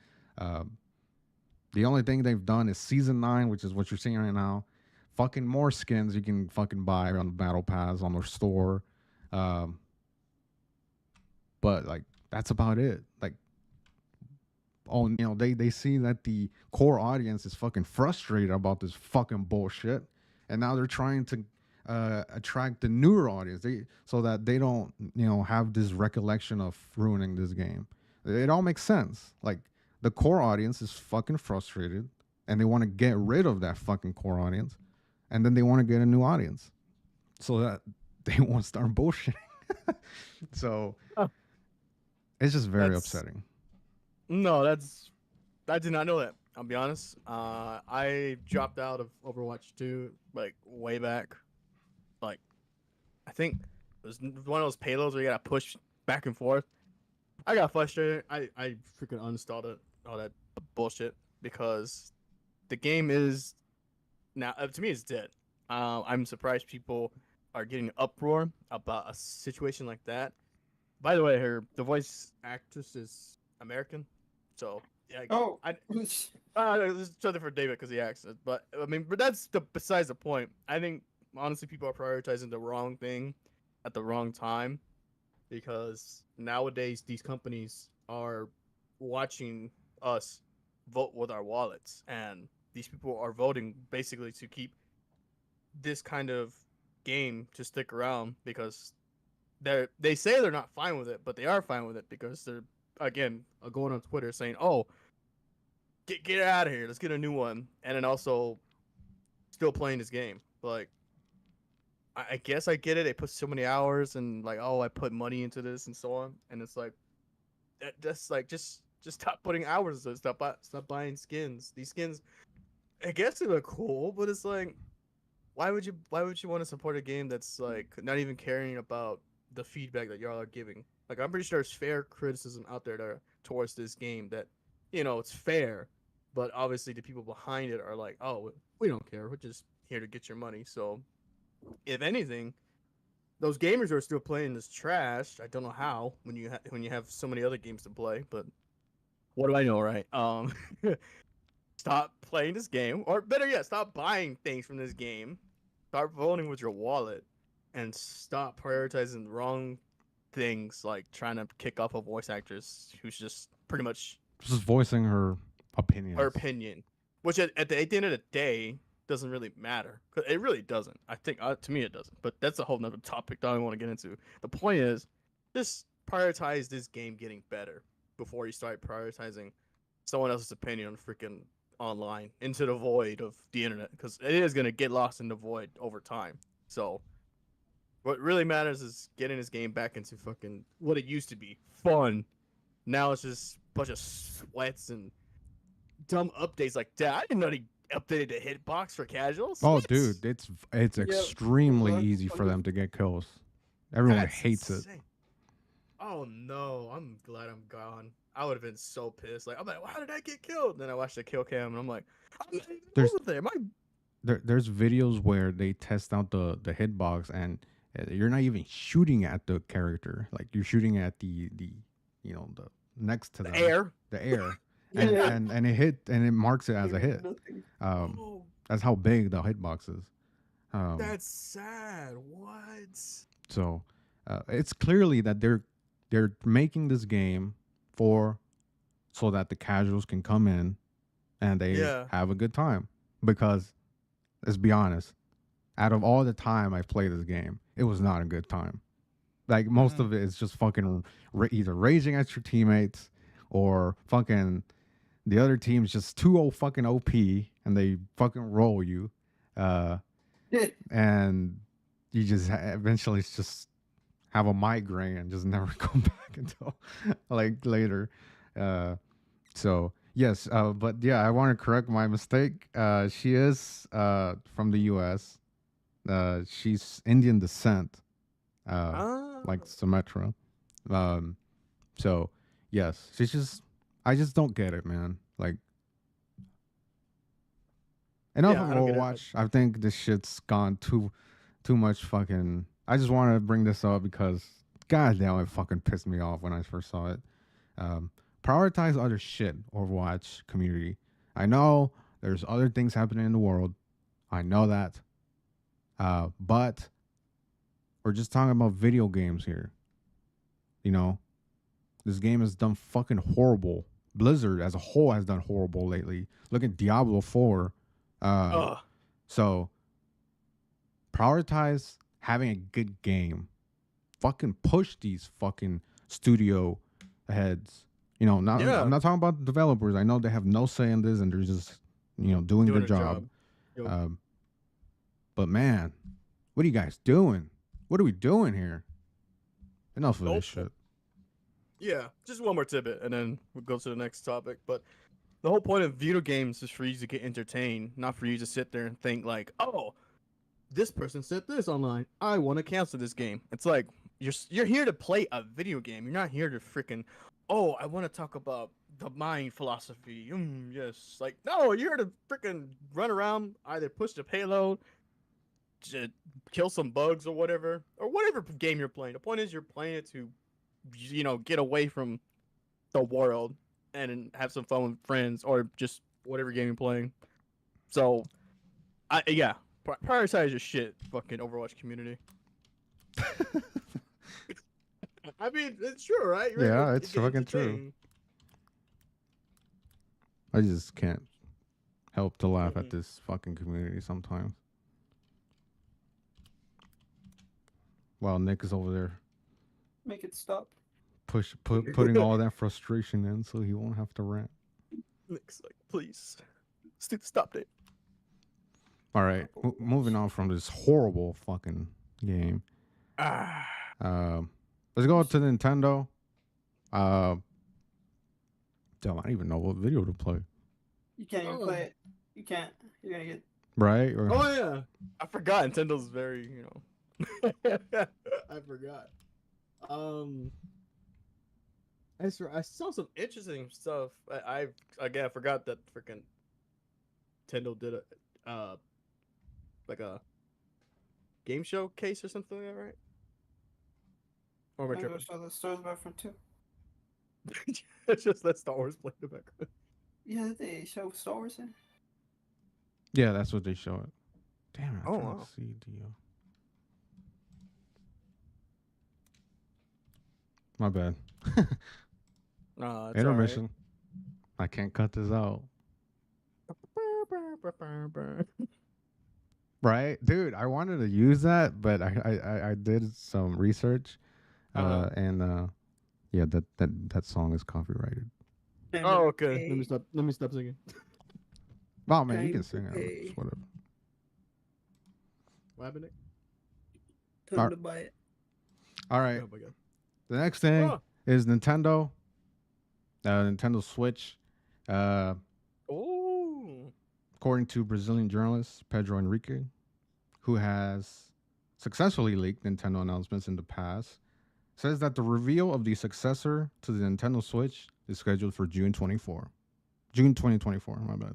Speaker 1: The only thing they've done is season 9, which is what you're seeing right now. Fucking more skins you can fucking buy on the battle pass on their store. But like that's about it. Like, oh, you know, they see that the core audience is fucking frustrated about this fucking bullshit, and now they're trying to attract the newer audience, so that they don't, you know, have this recollection of ruining this game. It all makes sense. Like the core audience is fucking frustrated, and they want to get rid of that fucking core audience, and then they want to get a new audience, so that they won't start bullshitting. So it's just very upsetting.
Speaker 4: No, I did not know that. I'll be honest. I dropped out of Overwatch 2 like way back. Like, I think it was one of those payloads where you gotta push back and forth. I got frustrated. I freaking uninstalled it, all that bullshit, because the game is now to me it's dead. I'm surprised people are getting uproar about a situation like that. By the way, the voice actress is American, so yeah.
Speaker 2: Oh,
Speaker 4: this is something for David because he acts it, but I mean, but that's besides the point. I think honestly, people are prioritizing the wrong thing at the wrong time, because nowadays these companies are watching us vote with our wallets, and these people are voting basically to keep this kind of game to stick around, because they say they're not fine with it, but they are fine with it because they're again going on Twitter saying, "Oh, get it out of here, let's get a new one," and then also still playing this game. Like, I guess I get it. They put so many hours and like, oh, I put money into this and so on, and it's like that's like just stop putting hours into it. Stop buying skins. These skins I guess it look cool, but it's like, why would you want to support a game that's like not even caring about the feedback that y'all are giving? Like, I'm pretty sure there's fair criticism out there towards this game that, it's fair, but obviously the people behind it are like, oh, we don't care, we're just here to get your money. So, if anything, those gamers are still playing this trash. I don't know how when you have so many other games to play, but what do I know, right? Stop playing this game, or better yet, stop buying things from this game. Start voting with your wallet, and stop prioritizing the wrong things like trying to kick off a voice actress who's just pretty much
Speaker 1: Just voicing her opinions.
Speaker 4: her opinion, which at the end of the day doesn't really matter. 'Cause it really doesn't. I think to me it doesn't. But that's a whole nother topic that I don't want to get into. The point is, just prioritize this game getting better before you start prioritizing someone else's opinion on freaking online into the void of the internet, because it is gonna get lost in the void over time. So what really matters is getting this game back into fucking what it used to be, fun. Now it's just a bunch of sweats and dumb updates like that. I didn't know they updated the hitbox for casuals.
Speaker 1: Oh,
Speaker 4: What?
Speaker 1: dude, it's extremely
Speaker 2: What?
Speaker 1: easy for them to get kills. Everyone
Speaker 4: That's
Speaker 1: hates it.
Speaker 4: insane. Oh no, I'm glad I'm gone. I would have been so pissed. Like, I'm like, how did I get killed? Then I watched the kill cam and I'm like, I'm not even
Speaker 1: There's-
Speaker 4: over there.
Speaker 1: There's videos where they test out the hitbox and you're not even shooting at the character. Like you're shooting at the the next to
Speaker 4: The
Speaker 1: them.
Speaker 4: air.
Speaker 1: The air. And,
Speaker 2: Yeah.
Speaker 1: and it hit and it marks it as a hit.
Speaker 2: Nothing.
Speaker 4: Oh,
Speaker 1: That's how big the hitbox is.
Speaker 4: that's sad. What?
Speaker 1: So it's clearly that they're making this game so that the casuals can come in and they
Speaker 4: Yeah.
Speaker 1: have a good time. Because let's be honest, out of all the time I've played this game, it was not a good time. Like most of it is just fucking either raging at your teammates or fucking the other team's just too fucking OP and they fucking roll you. And you just eventually just have a migraine and just never come back until like later. So yes, but yeah, I want to correct my mistake. She is from the U.S. She's Indian descent, like Symmetra. So yes, I just don't get it, man. Like enough
Speaker 4: Yeah,
Speaker 1: of
Speaker 4: I don't get it.
Speaker 1: Overwatch. I think this shit's gone too much fucking. I just want to bring this up because goddamn, it fucking pissed me off when I first saw it. Prioritize other shit, Overwatch community. I know there's other things happening in the world. I know that. But we're just talking about video games here. You know, this game has done fucking horrible. Blizzard as a whole has done horrible lately. Look at Diablo 4.
Speaker 4: Ugh.
Speaker 1: So prioritize having a good game. Fucking push these fucking studio heads. You know,
Speaker 4: Yeah.
Speaker 1: I'm not talking about the developers. I know they have no say in this and they're just, doing their job.
Speaker 4: Yup.
Speaker 1: But man, what are you guys doing? What are we doing here? Enough of
Speaker 4: Nope.
Speaker 1: this shit.
Speaker 4: Yeah, just one more tidbit, and then we'll go to the next topic. But the whole point of video games is for you to get entertained, not for you to sit there and think like, "Oh, this person said this online. I want to cancel this game." It's like you're here to play a video game. You're not here to freaking, "Oh, I want to talk about the mind philosophy." Yes, like no, you're here to freaking run around, either push the payload, to kill some bugs or whatever game you're playing. The point is you're playing it to get away from the world and have some fun with friends or just whatever game you're playing. So prioritize your shit, fucking Overwatch community. I mean, it's true, right?
Speaker 1: Yeah,
Speaker 4: It
Speaker 1: it's
Speaker 4: gets
Speaker 1: fucking true.
Speaker 4: entertaining.
Speaker 1: I just can't help to laugh at
Speaker 4: Mhm.
Speaker 1: this fucking community sometimes. While Nick is over there
Speaker 2: Make it stop.
Speaker 1: putting all that frustration in so he won't have to rant.
Speaker 4: Nick's like, please, stop it.
Speaker 1: All right, moving on from this horrible fucking game. Let's go to Nintendo. Damn, I don't even know what video to play.
Speaker 2: You can't even play it. You can't. You're gonna get.
Speaker 1: right? Or,
Speaker 4: Oh yeah, I forgot. Nintendo's very, I forgot. I saw some interesting stuff. I forgot that freaking Nintendo did like a game showcase or something like that, right? Or am I
Speaker 2: I
Speaker 4: tripping?
Speaker 2: saw the Star Wars Battlefront 2.
Speaker 4: It's just that Star Wars played in the background.
Speaker 2: Yeah, they show Star Wars in.
Speaker 1: yeah, that's what they show it. Damn it! I'm
Speaker 4: Oh,
Speaker 1: trying
Speaker 4: wow.
Speaker 1: to see the. My bad.
Speaker 4: It's
Speaker 1: Intermission. I can't cut this out.
Speaker 4: alright.
Speaker 1: Right, dude. I wanted to use that, but I did some research,
Speaker 4: Uh-huh.
Speaker 1: and yeah, that song is copyrighted.
Speaker 4: Oh, okay. Let me stop singing.
Speaker 1: Oh man, you
Speaker 2: Time
Speaker 1: can
Speaker 2: to
Speaker 1: sing it.
Speaker 2: pay.
Speaker 1: It's whatever.
Speaker 4: What happened, Nick?
Speaker 2: Time
Speaker 1: Alright.
Speaker 2: to buy it.
Speaker 1: All right.
Speaker 4: Oh my god.
Speaker 1: The next thing
Speaker 4: Oh.
Speaker 1: is Nintendo. Nintendo Switch.
Speaker 4: Oh.
Speaker 1: According to Brazilian journalist Pedro Henrique, who has successfully leaked Nintendo announcements in the past, says that the reveal of the successor to the Nintendo Switch is scheduled for June 2024. My bad.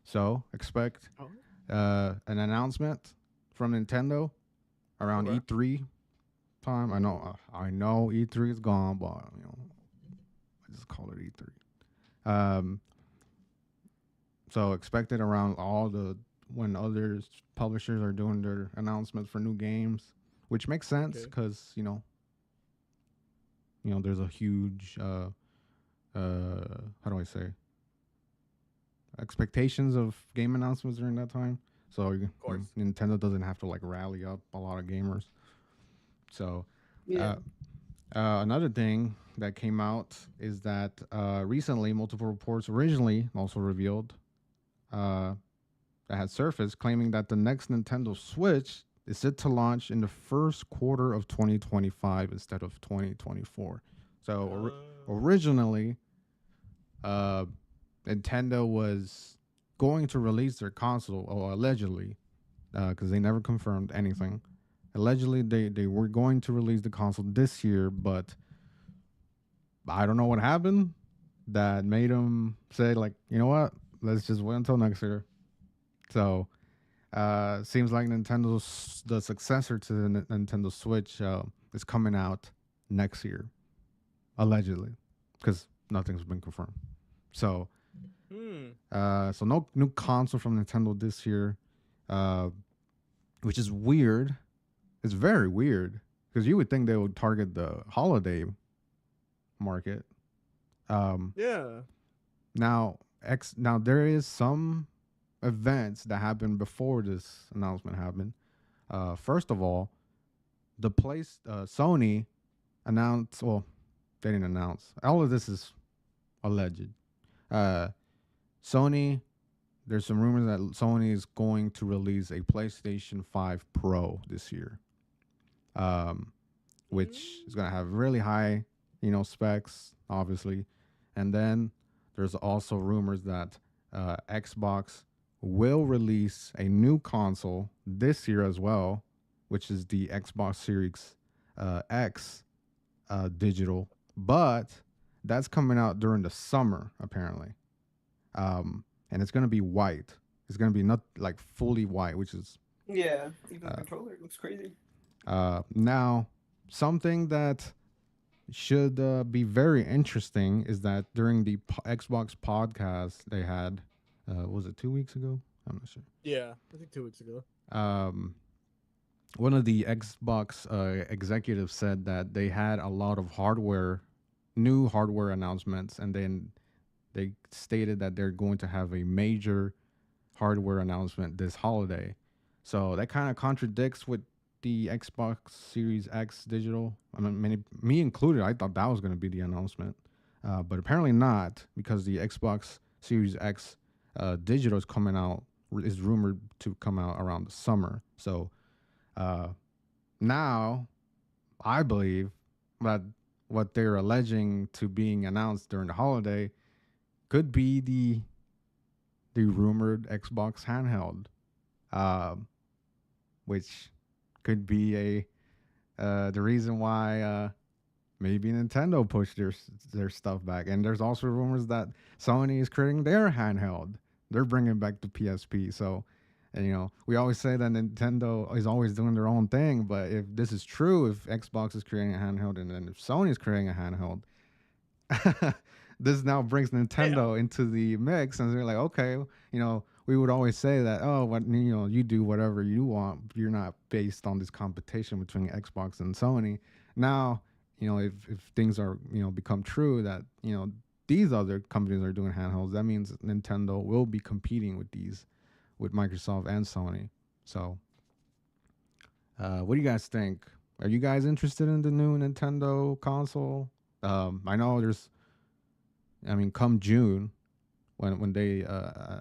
Speaker 1: So expect
Speaker 4: Oh.
Speaker 1: an announcement from Nintendo around
Speaker 4: Okay.
Speaker 1: E3 time. I know E3 is gone, but I just call it E3. So expect it around when other publishers are doing their announcements for new games, which makes sense
Speaker 4: Okay.
Speaker 1: because there's a huge how do I say, expectations of game announcements during that time. So
Speaker 4: course.
Speaker 1: Nintendo doesn't have to like rally up a lot of gamers. So
Speaker 2: Yeah.
Speaker 1: another thing that came out is that recently multiple reports originally also revealed that had surfaced claiming that the next Nintendo Switch is set to launch in the first quarter of 2025 instead of 2024. So originally, Nintendo was going to release their console, or allegedly, because they never confirmed anything. Allegedly, they were going to release the console this year, but I don't know what happened that made them say, like, you know what, let's just wait until next year. So seems like the successor to the Nintendo Switch is coming out next year, allegedly, because nothing's been confirmed. So so no new console from Nintendo this year, which is weird. It's very weird because you would think they would target the holiday market.
Speaker 4: Yeah.
Speaker 1: Now there is some events that happened before this announcement happened. First of all, Sony announced. Well, they didn't announce. All of this is alleged. Sony. There's some rumors that Sony is going to release a PlayStation 5 Pro this year, which is going to have really high, specs, obviously. And then there's also rumors that Xbox will release a new console this year as well, which is the Xbox Series X digital, but that's coming out during the summer apparently, and it's going to be white. It's going to be not like fully white, which is
Speaker 2: Yeah. Even the controller looks crazy.
Speaker 1: now something that should be very interesting is that during the Xbox podcast they had, was it 2 weeks ago? I'm not sure.
Speaker 4: Yeah, I think 2 weeks ago.
Speaker 1: One of the Xbox executives said that they had a lot of new hardware announcements, and then they stated that they're going to have a major hardware announcement this holiday. So that kind of contradicts with the Xbox Series X digital. I mean, me included, I thought that was going to be the announcement, but apparently not, because the Xbox Series X digital is rumored to come out around the summer. So now I believe that what they're alleging to being announced during the holiday could be the rumored Xbox handheld, um, which could be the reason why maybe Nintendo pushed their stuff back. And there's also rumors that Sony is creating their handheld. They're bringing back the PSP. So, and we always say that Nintendo is always doing their own thing. But if this is true, if Xbox is creating a handheld, and then if Sony is creating a handheld, this now brings Nintendo into the mix, and they're like, okay, we would always say that, oh, what you do whatever you want. You're not based on this competition between Xbox and Sony. Now, if things are become true that these other companies are doing handhelds, that means Nintendo will be competing with Microsoft and Sony. So, what do you guys think? Are you guys interested in the new Nintendo console? I know come June, when they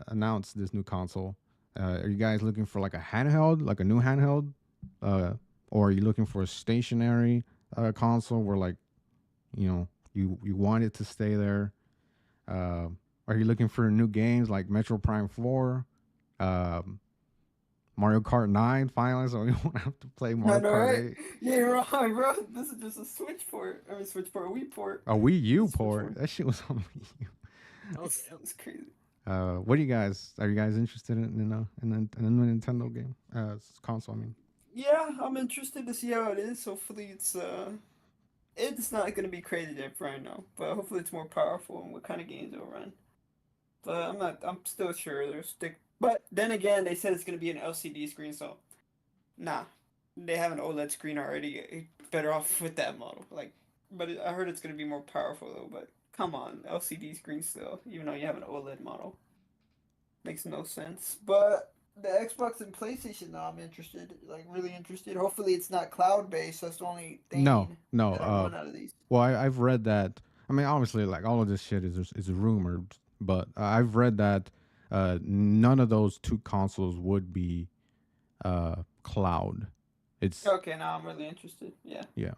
Speaker 1: announce this new console, are you guys looking for like a handheld, like a new handheld, or are you looking for a stationary console where you want it to stay there? Are you looking for new games like Metro Prime 4, Mario Kart 9 finally, so you won't have to play Mario Kart 8?
Speaker 2: Yeah, you're wrong, bro. This is just a Switch port. I mean, Switch port, a Wii port.
Speaker 1: A Wii U
Speaker 2: Switch
Speaker 1: port. That shit was on Wii U.
Speaker 2: It's crazy.
Speaker 1: What do you guys? Are you guys interested in a new Nintendo game? Console, I mean.
Speaker 2: Yeah, I'm interested to see how it is. Hopefully, it's not gonna be crazy different right now, but hopefully it's more powerful and what kind of games it'll run. But I'm still sure But then again, they said it's gonna be an LCD screen, so nah, they have an OLED screen already. Better off with that model. But I heard it's gonna be more powerful though. But come on, LCD screen still, even though you have an OLED model, makes no sense. But the Xbox and PlayStation, though, I'm interested, really interested. Hopefully, it's not cloud based. That's the only thing.
Speaker 1: No.
Speaker 2: that I want out of these.
Speaker 1: Well, I've read that. I mean, obviously, like all of this shit is rumored, but I've read that none of those two consoles would be cloud. It's
Speaker 2: okay. Now I'm really interested. Yeah.
Speaker 1: Yeah.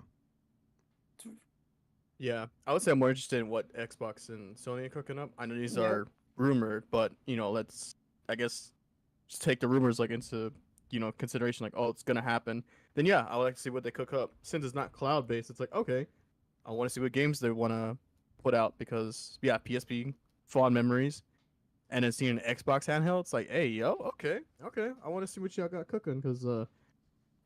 Speaker 4: Yeah, I would say I'm more interested in what Xbox and Sony are cooking up. I know these are rumored, but let's, I guess, just take the rumors into consideration. Like, oh, it's gonna happen. Then yeah, I would like to see what they cook up. Since it's not cloud based, it's like, okay, I want to see what games they want to put out, because PSP, fond memories, and then seeing an Xbox handheld, it's like, hey, yo, okay, I want to see what y'all got cooking, because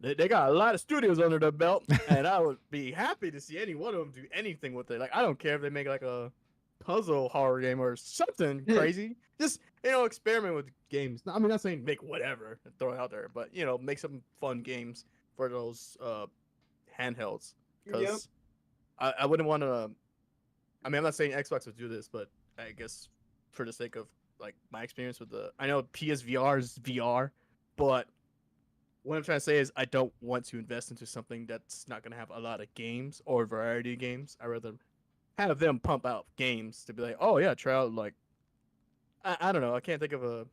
Speaker 4: they got a lot of studios under their belt, and I would be happy to see any one of them do anything with it. Like, I don't care if they make like a puzzle horror game or something crazy. Just experiment with games. I mean, not saying make whatever and throw it out there, but make some fun games for those handhelds. Because I wouldn't want to. I mean, I'm not saying Xbox would do this, but I guess for the sake of my experience with I know PSVR is VR, but what I'm trying to say is I don't want to invest into something that's not going to have a lot of games or variety of games. I'd rather have them pump out games to be like, oh yeah, try out I don't know. I can't think of a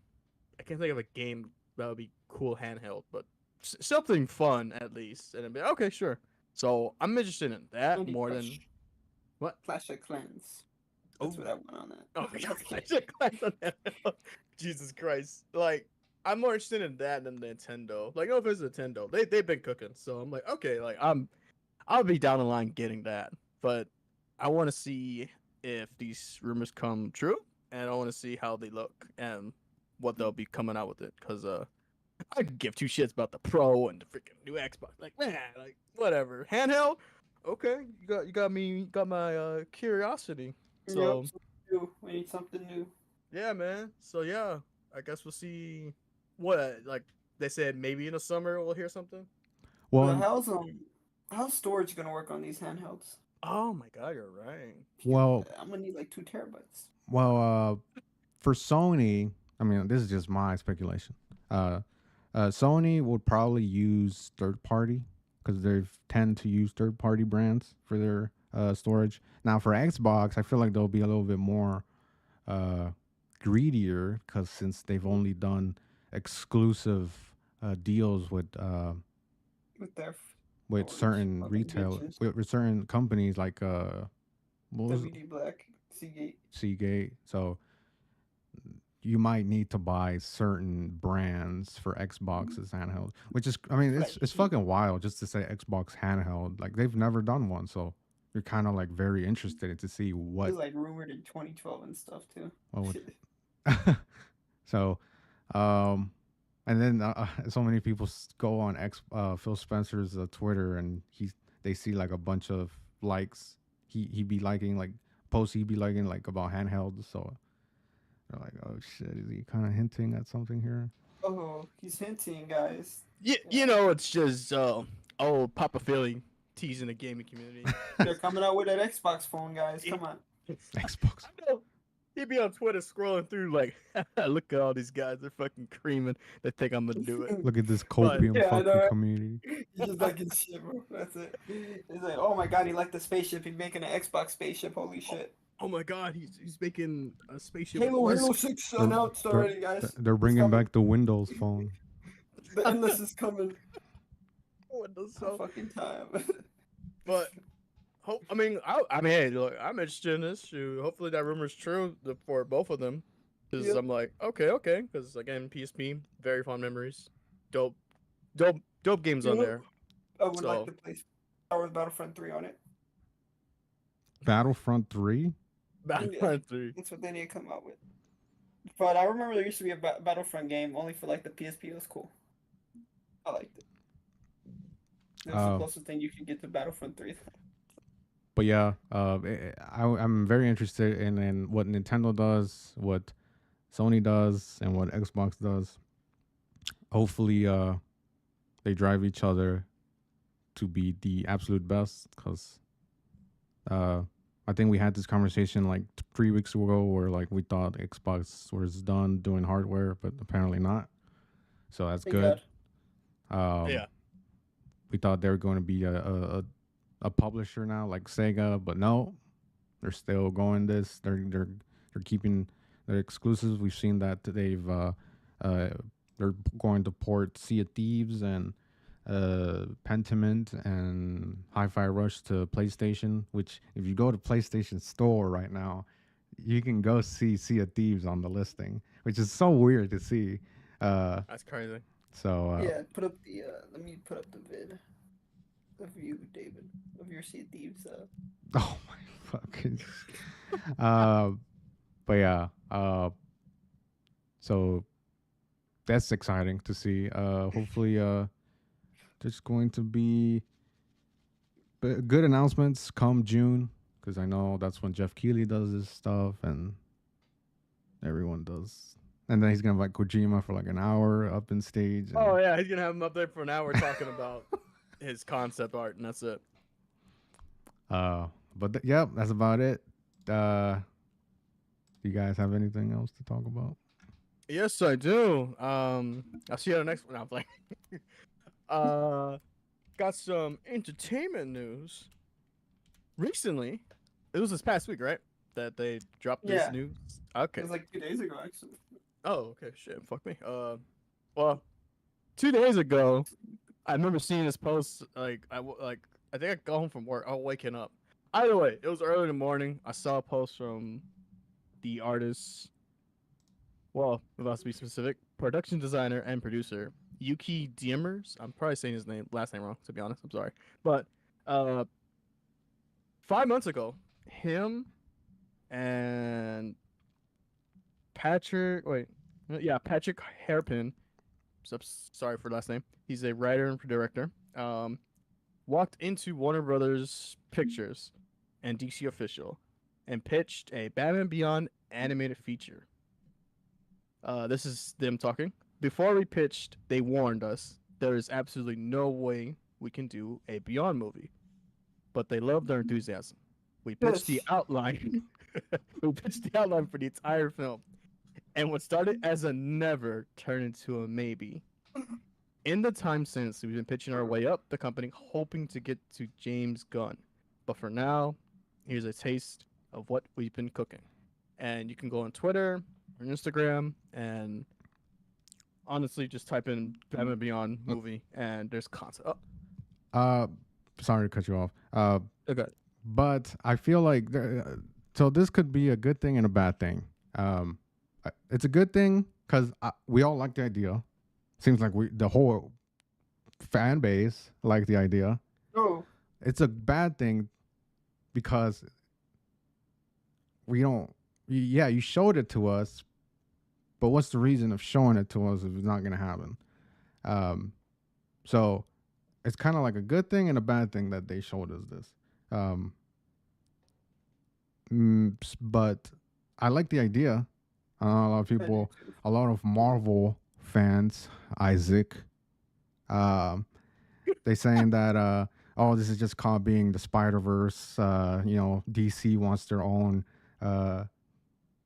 Speaker 4: game that would be cool handheld, but something fun at least. And I'd be okay, sure. So I'm interested in that more than what?
Speaker 2: Clash of Clans. That's what I want on that.
Speaker 4: Oh my god, Clash of Clans on that. Jesus Christ! I'm more interested in that than Nintendo. No offense to Nintendo, they've been cooking, so I'm like, okay, I'll be down the line getting that, but I want to see if these rumors come true, and I want to see how they look and what they'll be coming out with it, because I could give two shits about the Pro and the freaking new Xbox. Whatever, handheld. Okay, you got my curiosity. So
Speaker 2: we need something new.
Speaker 4: Yeah, man. So yeah, I guess we'll see. What they said, maybe in the summer we'll hear something.
Speaker 1: Well,
Speaker 2: how's storage gonna work on these handhelds?
Speaker 4: Oh my god, you're right.
Speaker 1: Well,
Speaker 2: I'm gonna need 2 terabytes.
Speaker 1: Well, for Sony, I mean, this is just my speculation. Sony would probably use third party, because they tend to use third party brands for their storage. Now for Xbox, I feel like they'll be a little bit more greedier, because since they've only done exclusive deals with certain retail with certain companies like
Speaker 2: WD Black, Seagate.
Speaker 1: So you might need to buy certain brands for Xbox's handheld, which is, I mean, it's fucking wild just to say Xbox handheld. Like they've never done one, so you're kind of like very interested to see
Speaker 2: It
Speaker 1: what.
Speaker 2: was like rumored in 2012 and stuff too.
Speaker 1: What so, um, and then so many people go on Phil Spencer's Twitter, and they see like a bunch of likes. He be liking like posts he be liking like about handhelds. So they're like, oh shit, is he kind of hinting at something here?
Speaker 2: Oh, he's hinting, guys.
Speaker 4: You know, it's just old Papa Philly teasing the gaming community.
Speaker 2: They're coming out with that Xbox phone, guys. Come on.
Speaker 1: Xbox.
Speaker 4: I know. He'd be on Twitter scrolling through like, look at all these guys. They're fucking creaming. They think I'm gonna do it.
Speaker 1: Look at this copium
Speaker 2: Yeah, I
Speaker 1: fucking
Speaker 2: know, right?
Speaker 1: community.
Speaker 2: He's just liking shit, bro. That's it. He's like, oh my god, he liked the spaceship. He's making an Xbox spaceship. Holy shit.
Speaker 4: Oh my god, he's making a spaceship.
Speaker 2: Halo 6 announced already, guys.
Speaker 1: They're bringing back the Windows phone.
Speaker 2: The Endless is coming.
Speaker 4: Windows
Speaker 2: So fucking time.
Speaker 4: But I mean, hey, look, I'm interested in this. Hopefully that rumor's true for both of them, because
Speaker 2: Yep.
Speaker 4: I'm like, okay, because again, PSP, very fond memories, dope games on
Speaker 2: Yep.
Speaker 4: there.
Speaker 2: I would
Speaker 4: So-
Speaker 2: like to play Star Wars Battlefront 3 on it.
Speaker 1: Battlefront 3?
Speaker 4: Battlefront 3.
Speaker 2: That's what they need to come out with. But I remember there used to be a Battlefront game only for like the PSP. It was cool. I liked it. It was the closest thing you could get to Battlefront 3.
Speaker 1: But yeah, I'm very interested in what Nintendo does, what Sony does, and what Xbox does. Hopefully, they drive each other to be the absolute best. Because I think we had this conversation like 3 weeks ago, where like we thought Xbox was done doing hardware, but apparently not. So that's
Speaker 2: Thank
Speaker 1: good.
Speaker 2: God.
Speaker 4: Yeah.
Speaker 1: We thought they were going to be a publisher now, like Sega, but no, they're still going this. They're keeping their exclusives. We've seen that they're going to port Sea of Thieves and Pentiment and Hi-Fi Rush to PlayStation. Which, if you go to PlayStation Store right now, you can go see Sea of Thieves on the listing, which is so weird to see.
Speaker 4: That's crazy.
Speaker 1: So
Speaker 2: Yeah, put up the. Let me put up the vid of you, David, of your Sea of Thieves.
Speaker 1: Oh my fucking. But yeah. So that's exciting to see. Hopefully, there's going to be good announcements come June, because I know that's when Jeff Keighley does his stuff and everyone does. And then he's gonna invite Kojima for like an hour up in stage. And,
Speaker 4: Oh yeah, he's gonna have him up there for an hour talking about his concept art, and that's it.
Speaker 1: But yeah, that's about it. Do you guys have anything else to talk about?
Speaker 4: Yes, I do. I'll see you on the next one. I'm playing. Got some entertainment news. Recently, it was this past week, right? That they dropped this
Speaker 2: Yeah.
Speaker 4: news.
Speaker 2: It
Speaker 4: Okay.
Speaker 2: was like 2 days ago, actually.
Speaker 4: Oh, okay. Shit. Fuck me. Well, 2 days ago, I remember seeing this post. I think I got home from work. I was waking up. Either way, it was early in the morning. I saw a post from the artist. Well, without to be specific, production designer and producer Yuki Diemers. I'm probably saying his last name wrong, to be honest. I'm sorry. But 5 months ago, him and Patrick Hairpin. Sorry for last name. He's a writer and director. Walked into Warner Brothers Pictures and DC Official and pitched a Batman Beyond animated feature. This is them talking. Before we pitched, they warned us there is absolutely no way we can do a Beyond movie, but they loved our enthusiasm. We pitched the outline. We pitched the outline for the entire film, and what started as a never turned into a maybe. In the time since, we've been pitching our way up the company, hoping to get to James Gunn. But for now, here's a taste of what we've been cooking. And you can go on Twitter or Instagram and honestly just type in Batman Beyond movie, and there's content.
Speaker 1: Sorry to cut you off.
Speaker 4: Okay.
Speaker 1: But I feel like so this could be a good thing and a bad thing. it's a good thing because we all like the idea. Seems like the whole fan base like the idea.
Speaker 2: Oh,
Speaker 1: It's a bad thing because we don't. Yeah, you showed it to us, but what's the reason of showing it to us if it's not going to happen? Um, so it's kind of like a good thing and a bad thing that they showed us this. Um, but I like the idea. A lot of people, a lot of Marvel fans, Isaac, um, they saying that oh, this is just copying the Spider Verse. DC wants their own. Uh,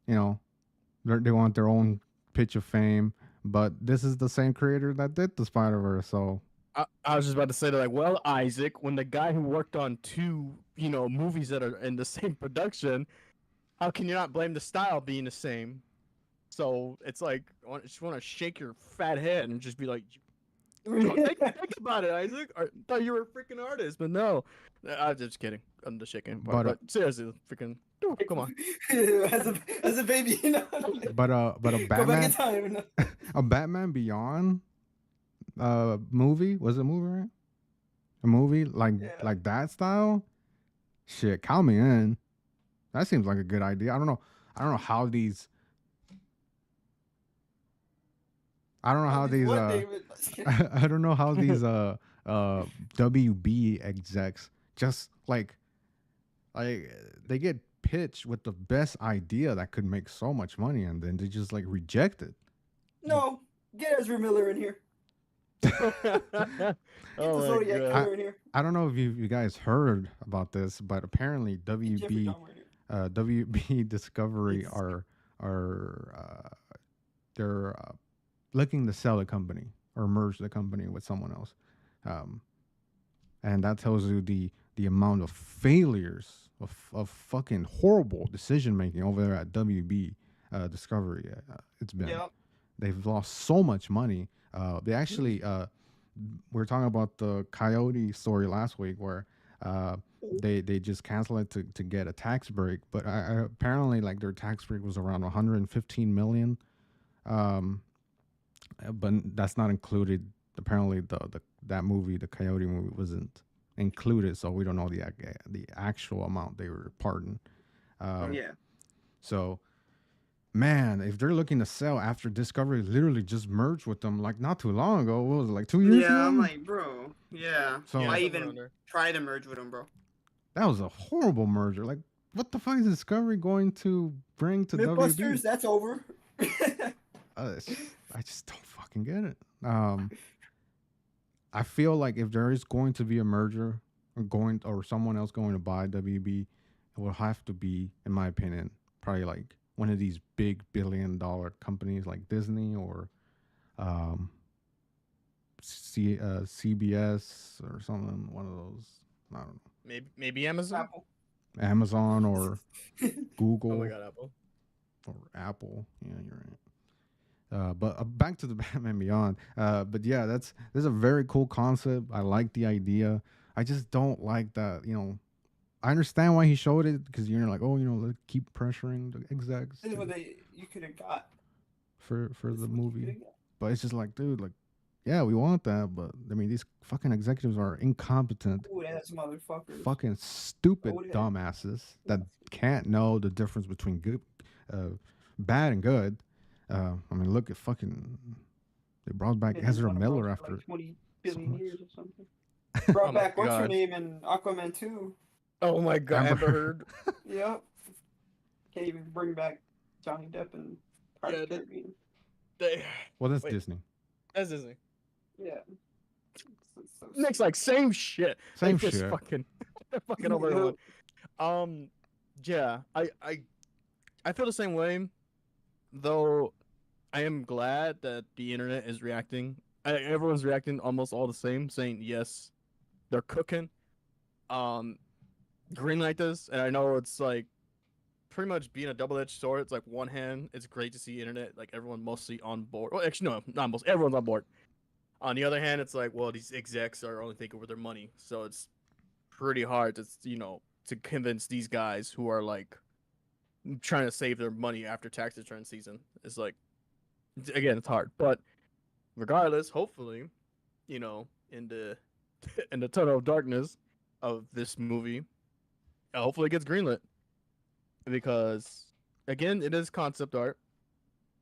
Speaker 1: you know, they want their own pitch of fame, but this is the same creator that did the Spider Verse. So
Speaker 4: I was just about to say that, like, well, Isaac, when the guy who worked on two, movies that are in the same production, how can you not blame the style being the same? So it's like, I just want to shake your fat head and just be like, think about it, Isaac. I thought you were a freaking artist, but no. I'm just kidding. I'm just shaking. But seriously, freaking, come on.
Speaker 2: as a baby,
Speaker 1: but a
Speaker 2: Go back in
Speaker 1: Batman,
Speaker 2: time.
Speaker 1: a Batman Beyond movie, was it a movie, right? A movie like that style? Shit, count me in. That seems like a good idea. I don't know how these I don't know how these I don't know how these WB execs just like they get pitched with the best idea that could make so much money and then they just like reject it.
Speaker 2: No, get Ezra Miller in here.
Speaker 4: Oh my God.
Speaker 2: In here.
Speaker 1: I don't know if you guys heard about this, but apparently WB Discovery are they're looking to sell the company or merge the company with someone else, and that tells you the amount of failures of fucking horrible decision making over there at WB Discovery. It's been they've lost so much money. They actually we were talking about the Coyote story last week where they just canceled it to get a tax break, but apparently like their tax break was around 115 million. But that's not included. Apparently, that movie, the Coyote movie, wasn't included, so we don't know the actual amount they were pardoned. So, man, if they're looking to sell after Discovery literally just merged with them like not too long ago, what was it, like 2 years ago?
Speaker 2: Yeah, I'm like, bro. Yeah.
Speaker 1: So
Speaker 2: I even tried to merge with them, bro.
Speaker 1: That was a horrible merger. Like, what the fuck is Discovery going to bring to WB?
Speaker 2: Mythbusters, that's over.
Speaker 1: I just don't fucking get it. I feel like if there is going to be a merger or someone else going to buy WB, it will have to be, in my opinion, probably like one of these big $1 billion companies like Disney or CBS or something. One of those. I don't know.
Speaker 4: Maybe Amazon.
Speaker 2: Apple.
Speaker 1: Amazon or Google.
Speaker 4: Oh my God, Apple.
Speaker 1: Or Apple. Yeah, you're right. But back to the Batman Beyond. But yeah, that's a very cool concept. I like the idea. I just don't like that. I understand why he showed it because you're like, oh, let's keep pressuring the execs.
Speaker 2: This is what you could have got
Speaker 1: for the movie. But it's just like, dude, like, yeah, we want that, but I mean, these fucking executives are incompetent.
Speaker 2: Ooh, that's motherfuckers.
Speaker 1: Fucking stupid dumbasses that can't know the difference between good, bad and good. I mean, look at fucking. They brought back Ezra Miller after
Speaker 2: like 20 billion years or something. Brought back what's her name in Aquaman 2.
Speaker 4: Oh my God, Amber Heard.
Speaker 2: Yep. Can't even bring back Johnny Depp and Pirates of the Caribbean.
Speaker 1: Well, that's Disney.
Speaker 4: That's Disney.
Speaker 2: Yeah.
Speaker 4: Next, like same shit.
Speaker 1: Same
Speaker 4: like,
Speaker 1: shit.
Speaker 4: Fucking over. Yeah, I feel the same way. Though I am glad that the internet is reacting. Everyone's reacting almost all the same, saying yes, they're cooking. Greenlight this, and I know it's like pretty much being a double-edged sword. It's like one hand, it's great to see internet, like everyone mostly on board. Well, actually, no, not most. Everyone's on board. On the other hand, it's like, well, these execs are only thinking with their money, so it's pretty hard to to convince these guys who are like trying to save their money after tax return season. It's like, again, it's hard. But regardless, hopefully, you know, in the in the tunnel of darkness of this movie, hopefully it gets greenlit because again, it is concept art,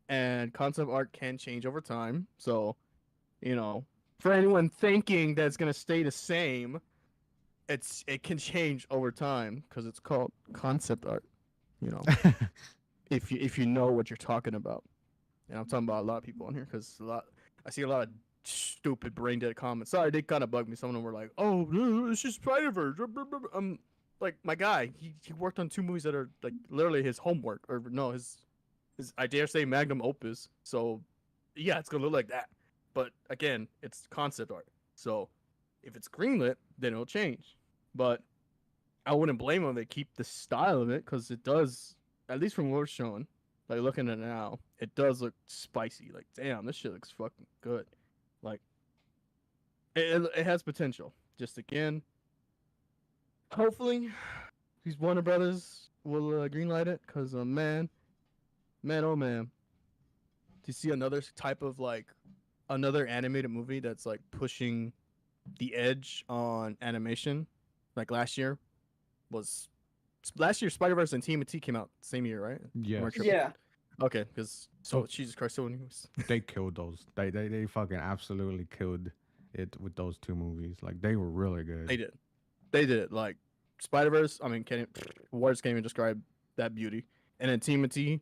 Speaker 4: and concept art can change over time. So, you know, for anyone thinking that it's gonna stay the same, it can change over time because it's called concept art. You know, if you know what you're talking about, and I'm talking about a lot of people on here because I see a lot of stupid brain dead comments. Sorry, they kind of bugged me. Some of them were like, "Oh, it's just Spider-Verse." Like my guy, he worked on 2 movies that are like literally his homework, or no, his I dare say magnum opus. So yeah, it's gonna look like that. But again, it's concept art. So if it's greenlit, then it'll change. But I wouldn't blame them if they keep the style of it because it does, at least from what we're showing, like looking at it now, it does look spicy. Like, damn, this shit looks fucking good. Like, it has potential. Just again, hopefully, these Warner Brothers will greenlight it because, man, oh man, to see another type of like another animated movie that's like pushing the edge on animation, like last year Spider-Verse and T came out same year, right?
Speaker 1: Yes.
Speaker 2: Yeah.
Speaker 4: Okay, because Jesus Christ, so anyways.
Speaker 1: They killed those. They fucking absolutely killed it with those 2 movies. Like they were really good.
Speaker 4: They did it. Like Spider-Verse, I mean, words can't even describe that beauty. And then T,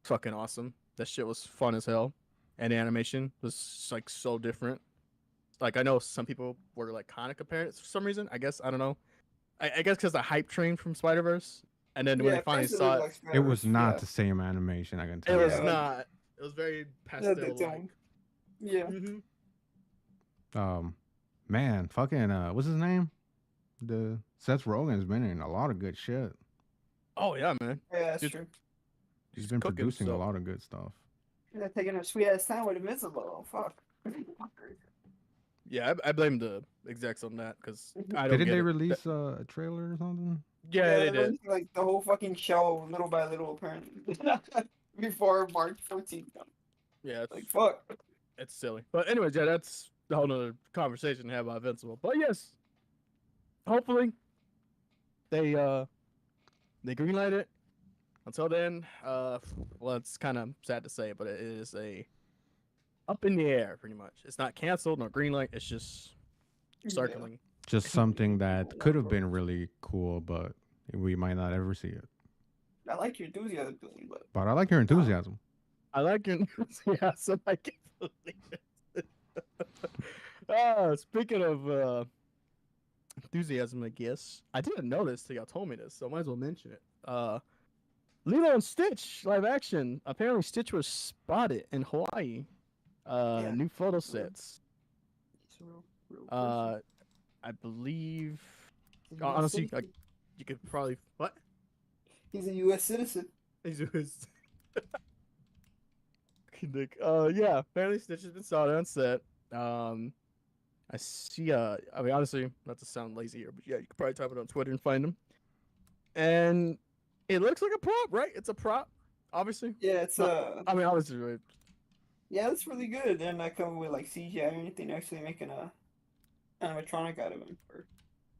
Speaker 4: fucking awesome. That shit was fun as hell. And the animation was like so different. Like I know some people were like kind of comparing it for some reason. I guess I don't know. I guess because the hype train from Spider-Verse, and then when they finally saw it,
Speaker 1: It was not the same animation. I can tell
Speaker 4: it
Speaker 1: you.
Speaker 4: was
Speaker 1: that.
Speaker 4: not. It was very pastel like.
Speaker 2: Yeah.
Speaker 1: Man, fucking what's his name? The Seth Rogen's been in a lot of good shit.
Speaker 4: Oh yeah, man.
Speaker 2: Yeah, that's
Speaker 4: Dude,
Speaker 2: true.
Speaker 1: He's been
Speaker 4: cooking,
Speaker 1: producing a
Speaker 4: so-
Speaker 1: lot of good stuff.
Speaker 2: Yeah, taking a sweet ass time with Invincible. Fuck.
Speaker 4: Yeah, I blame the execs on that because I don't
Speaker 1: Didn't
Speaker 4: get
Speaker 1: they
Speaker 4: it.
Speaker 1: release a trailer or something?
Speaker 4: Yeah, they did.
Speaker 2: released, like the whole fucking show, little by little, apparently, before March 14th.
Speaker 4: Yeah,
Speaker 2: Like fuck.
Speaker 4: it's silly. But anyways, yeah, that's a whole nother conversation to have about Invincible. But yes, hopefully they greenlight it. Until then, well, it's kind of sad to say, but it is a up in the air pretty much. It's not canceled nor greenlight. It's just circling.
Speaker 1: Just something that could have been really cool, but we might not ever see it.
Speaker 2: I like your enthusiasm, but
Speaker 1: But I like your enthusiasm.
Speaker 4: I like your enthusiasm. I can't believe it. Speaking of enthusiasm, I guess I didn't know this till y'all told me this, so I might as well mention it. Lilo and Stitch live action. Apparently, Stitch was spotted in Hawaii.
Speaker 2: Yeah.
Speaker 4: New photo sets.
Speaker 2: it's real person.
Speaker 4: I believe.
Speaker 2: He's a US
Speaker 4: Honestly,
Speaker 2: citizen.
Speaker 4: you could probably what?
Speaker 2: He's a U.S. citizen.
Speaker 4: Yeah. Apparently, Stitch has been spotted on set. I see. I mean, honestly, not to sound lazy here, but yeah, you could probably type it on Twitter and find him. And it looks like a prop, right? It's a prop, obviously.
Speaker 2: Yeah, it's
Speaker 4: I mean, obviously, right?
Speaker 2: yeah, it's really good. They're not coming with like CGI or anything. They're actually making a animatronic out of him. Or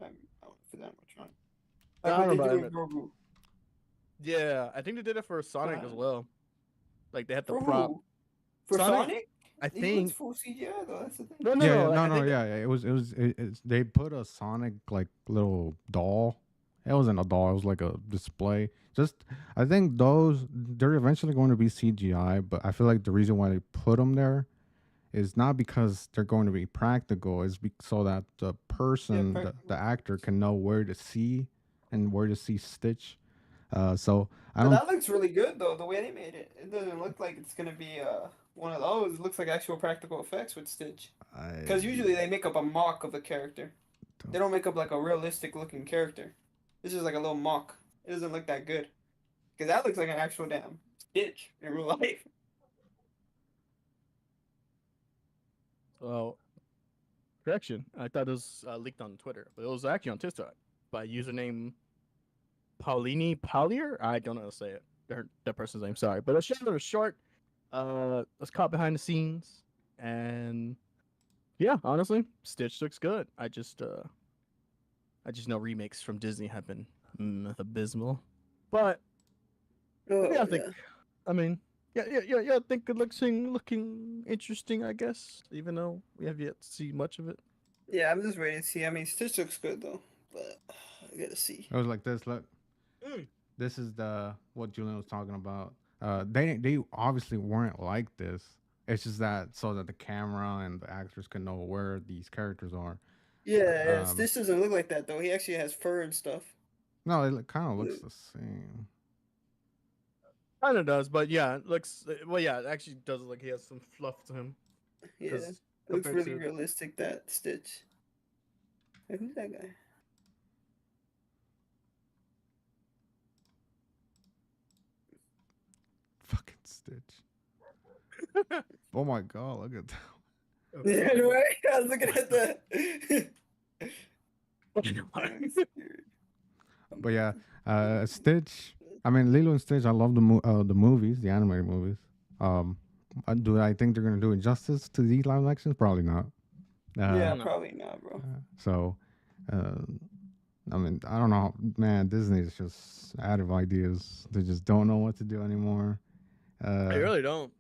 Speaker 2: I don't know if it's animatronic.
Speaker 4: I
Speaker 2: Like
Speaker 4: don't
Speaker 2: what
Speaker 4: know
Speaker 2: they
Speaker 4: about
Speaker 2: do with Grogu.
Speaker 4: Yeah, I think they did it for Sonic as well. Like they had the
Speaker 2: For
Speaker 4: prop.
Speaker 2: who? For
Speaker 4: Sonic?
Speaker 2: Sonic?
Speaker 4: I
Speaker 2: He
Speaker 4: think.
Speaker 2: looks full CGI though. That's the thing.
Speaker 4: No,
Speaker 1: Yeah. It was. They put a Sonic like little doll. It wasn't a doll. It was like a display. I think they're eventually going to be CGI, but I feel like the reason why they put them there is not because they're going to be practical. It's so that the person, the actor, can know where to see and where to see Stitch. So I
Speaker 2: But
Speaker 1: don't.
Speaker 2: that looks really good though. The way they made it, it doesn't look like it's gonna be one of those. It looks like actual practical effects with Stitch. Because usually they make up a mock of a character. They don't make up like a realistic looking character. This is like a little mock. It doesn't look that good. Because that looks like an actual damn Stitch in real life.
Speaker 4: Oh, correction. I thought it was leaked on Twitter, but it was actually on TikTok by username Paulini Paulier. I don't know how to say it. that person's name. Sorry, but a shout out short. Was caught behind the scenes, and yeah, honestly, Stitch looks good. I just know remakes from Disney have been abysmal, but
Speaker 2: Oh,
Speaker 4: yeah, I think. I mean, yeah. I think it looking interesting. I guess, even though we have yet to see much of it.
Speaker 2: Yeah, I'm just waiting to see. I mean, Stitch looks good though, but I gotta see.
Speaker 1: It was like this. Look, this is what Julian was talking about. They obviously weren't like this. It's just that so that the camera and the actors can know where these characters are.
Speaker 2: Yeah,
Speaker 1: Um,
Speaker 2: Stitch doesn't look like that though. He actually has fur and stuff.
Speaker 1: No, it kind of looks the same.
Speaker 4: Kind of does, but yeah, it looks. Well, yeah, it actually does look like he has some fluff to him.
Speaker 2: Yeah,
Speaker 4: 'cause
Speaker 2: looks
Speaker 4: compared
Speaker 2: really
Speaker 4: to-
Speaker 2: realistic. That Stitch. Hey, who's that guy?
Speaker 1: Fucking Stitch. Oh my god, look at that.
Speaker 2: Yeah, right. I was looking at the.
Speaker 1: But yeah, Stitch. I mean, Lilo and Stitch. I love the movies, the animated movies. Do I think they're gonna do it justice to these live actions? Probably not.
Speaker 2: Yeah,
Speaker 4: No.
Speaker 2: probably not, bro.
Speaker 1: So, I mean, I don't know, man. Disney's just out of ideas. They just don't know what to do anymore.
Speaker 4: I really don't.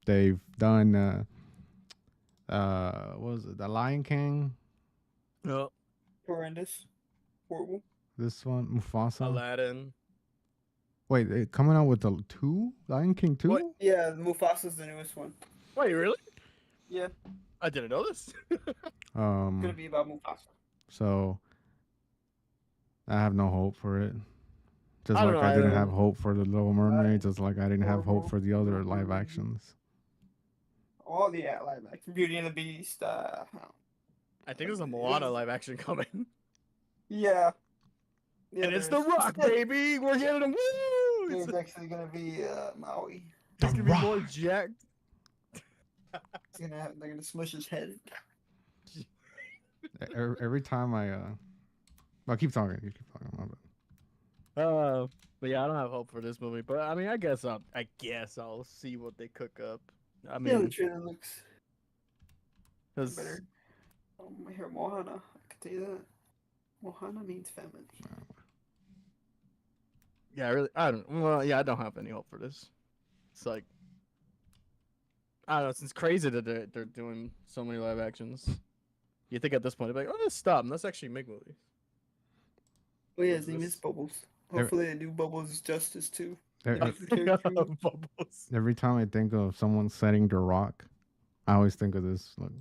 Speaker 1: They've done what was it, The Lion King?
Speaker 4: No,
Speaker 2: Horrendous. Horrible.
Speaker 1: This one, Mufasa.
Speaker 4: Aladdin.
Speaker 1: Wait, they coming out with the Lion King 2?
Speaker 4: What?
Speaker 2: Yeah, Mufasa's the newest one.
Speaker 4: Wait, really?
Speaker 2: Yeah,
Speaker 4: I didn't know this.
Speaker 2: it's gonna be about Mufasa.
Speaker 1: So I have no hope for it. Just
Speaker 4: I don't
Speaker 1: like
Speaker 4: know,
Speaker 1: I
Speaker 4: I
Speaker 1: didn't
Speaker 4: don't-
Speaker 1: have hope for the Little Mermaid, just like I didn't have hope
Speaker 2: Horrible.
Speaker 1: for the other live actions.
Speaker 2: All the live action Beauty and the Beast.
Speaker 4: I think there's a Moana live action coming.
Speaker 2: Yeah.
Speaker 4: And it's The
Speaker 2: there's-
Speaker 4: Rock, baby. We're getting him. Woo!
Speaker 2: There's
Speaker 4: It's
Speaker 2: actually gonna be Maui.
Speaker 4: gonna
Speaker 1: The
Speaker 4: be more
Speaker 1: Rock.
Speaker 4: jacked.
Speaker 2: They're gonna smush his head.
Speaker 1: Every time well, keep talking. You keep talking. My bad.
Speaker 4: But yeah, I don't have hope for this movie. But I mean, I guess I'll see what they cook up. I
Speaker 2: Yeah, the
Speaker 4: mean,
Speaker 2: trailer looks
Speaker 4: 'cause-
Speaker 2: better. I hear Mohana. I can tell you that. Mohana means family.
Speaker 4: yeah, I don't have any hope for this. It's like, I don't know. It's crazy that they're doing so many live actions. You think at this point, they're like, oh, let's stop. Let's actually make movies.
Speaker 2: Oh yeah,
Speaker 4: What's
Speaker 2: his name is
Speaker 4: this?
Speaker 2: Bubbles.
Speaker 1: There-
Speaker 2: Hopefully, the new Bubbles is Justice too.
Speaker 1: Every,
Speaker 2: That's the character.
Speaker 4: Bubbles.
Speaker 1: every time I think of someone setting The Rock, I always think of this. Like,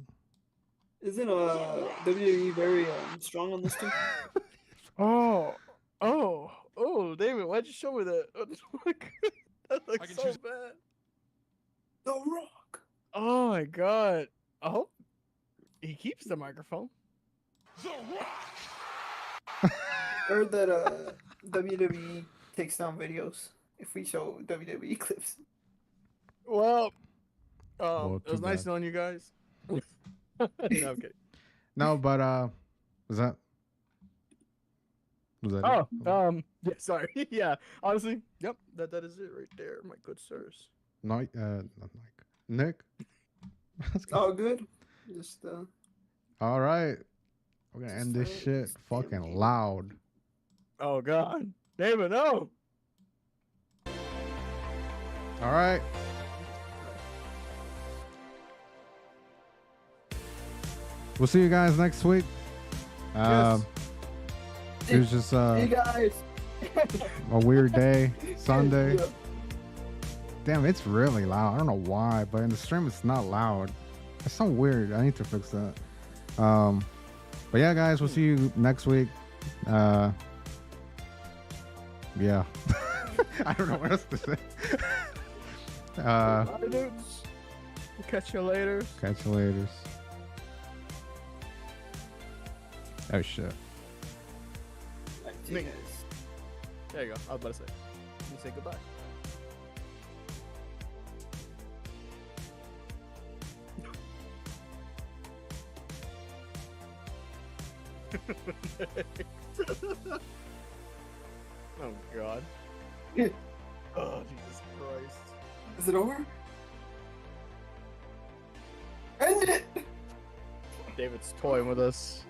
Speaker 2: Isn't WWE very strong on this too?
Speaker 4: Oh, David, why'd you show me that? That looks
Speaker 5: can
Speaker 4: so
Speaker 5: choose-
Speaker 4: bad.
Speaker 2: The Rock.
Speaker 4: Oh my god. I hope he keeps the microphone.
Speaker 2: Heard that WWE takes down videos if we show WWE clips.
Speaker 4: Well,
Speaker 1: Well,
Speaker 4: it was
Speaker 1: too
Speaker 4: nice
Speaker 1: bad.
Speaker 4: knowing you guys. No, okay.
Speaker 1: no, but was that? Was that? it?
Speaker 4: Yeah, sorry. Yeah, honestly, yep, that is it right there, my good sirs.
Speaker 1: Not Mike. Nick.
Speaker 2: Oh, good. Just
Speaker 1: All right, we're gonna
Speaker 2: Just
Speaker 1: end this
Speaker 2: silent.
Speaker 1: shit
Speaker 2: Just damn
Speaker 1: fucking
Speaker 2: game.
Speaker 1: loud.
Speaker 4: Oh god, David, no.
Speaker 1: All right. We'll see you guys next week.
Speaker 4: Yes.
Speaker 1: It was just
Speaker 2: hey guys.
Speaker 1: a weird day, Sunday.
Speaker 2: Yeah.
Speaker 1: Damn, it's really loud. I don't know why, but in the stream it's not loud. It's so weird. I need to fix that. But yeah, guys, we'll see you next week. Yeah. I don't know what else to say.
Speaker 4: Bye, dudes. Catch you later.
Speaker 1: Catch you later. Oh shit.
Speaker 2: Alright, see you
Speaker 4: Me.
Speaker 2: guys.
Speaker 4: There you go. I was about to say. You say goodbye. Oh god. Oh, Jesus Christ.
Speaker 5: Is it over? End it!
Speaker 4: David's toying with us.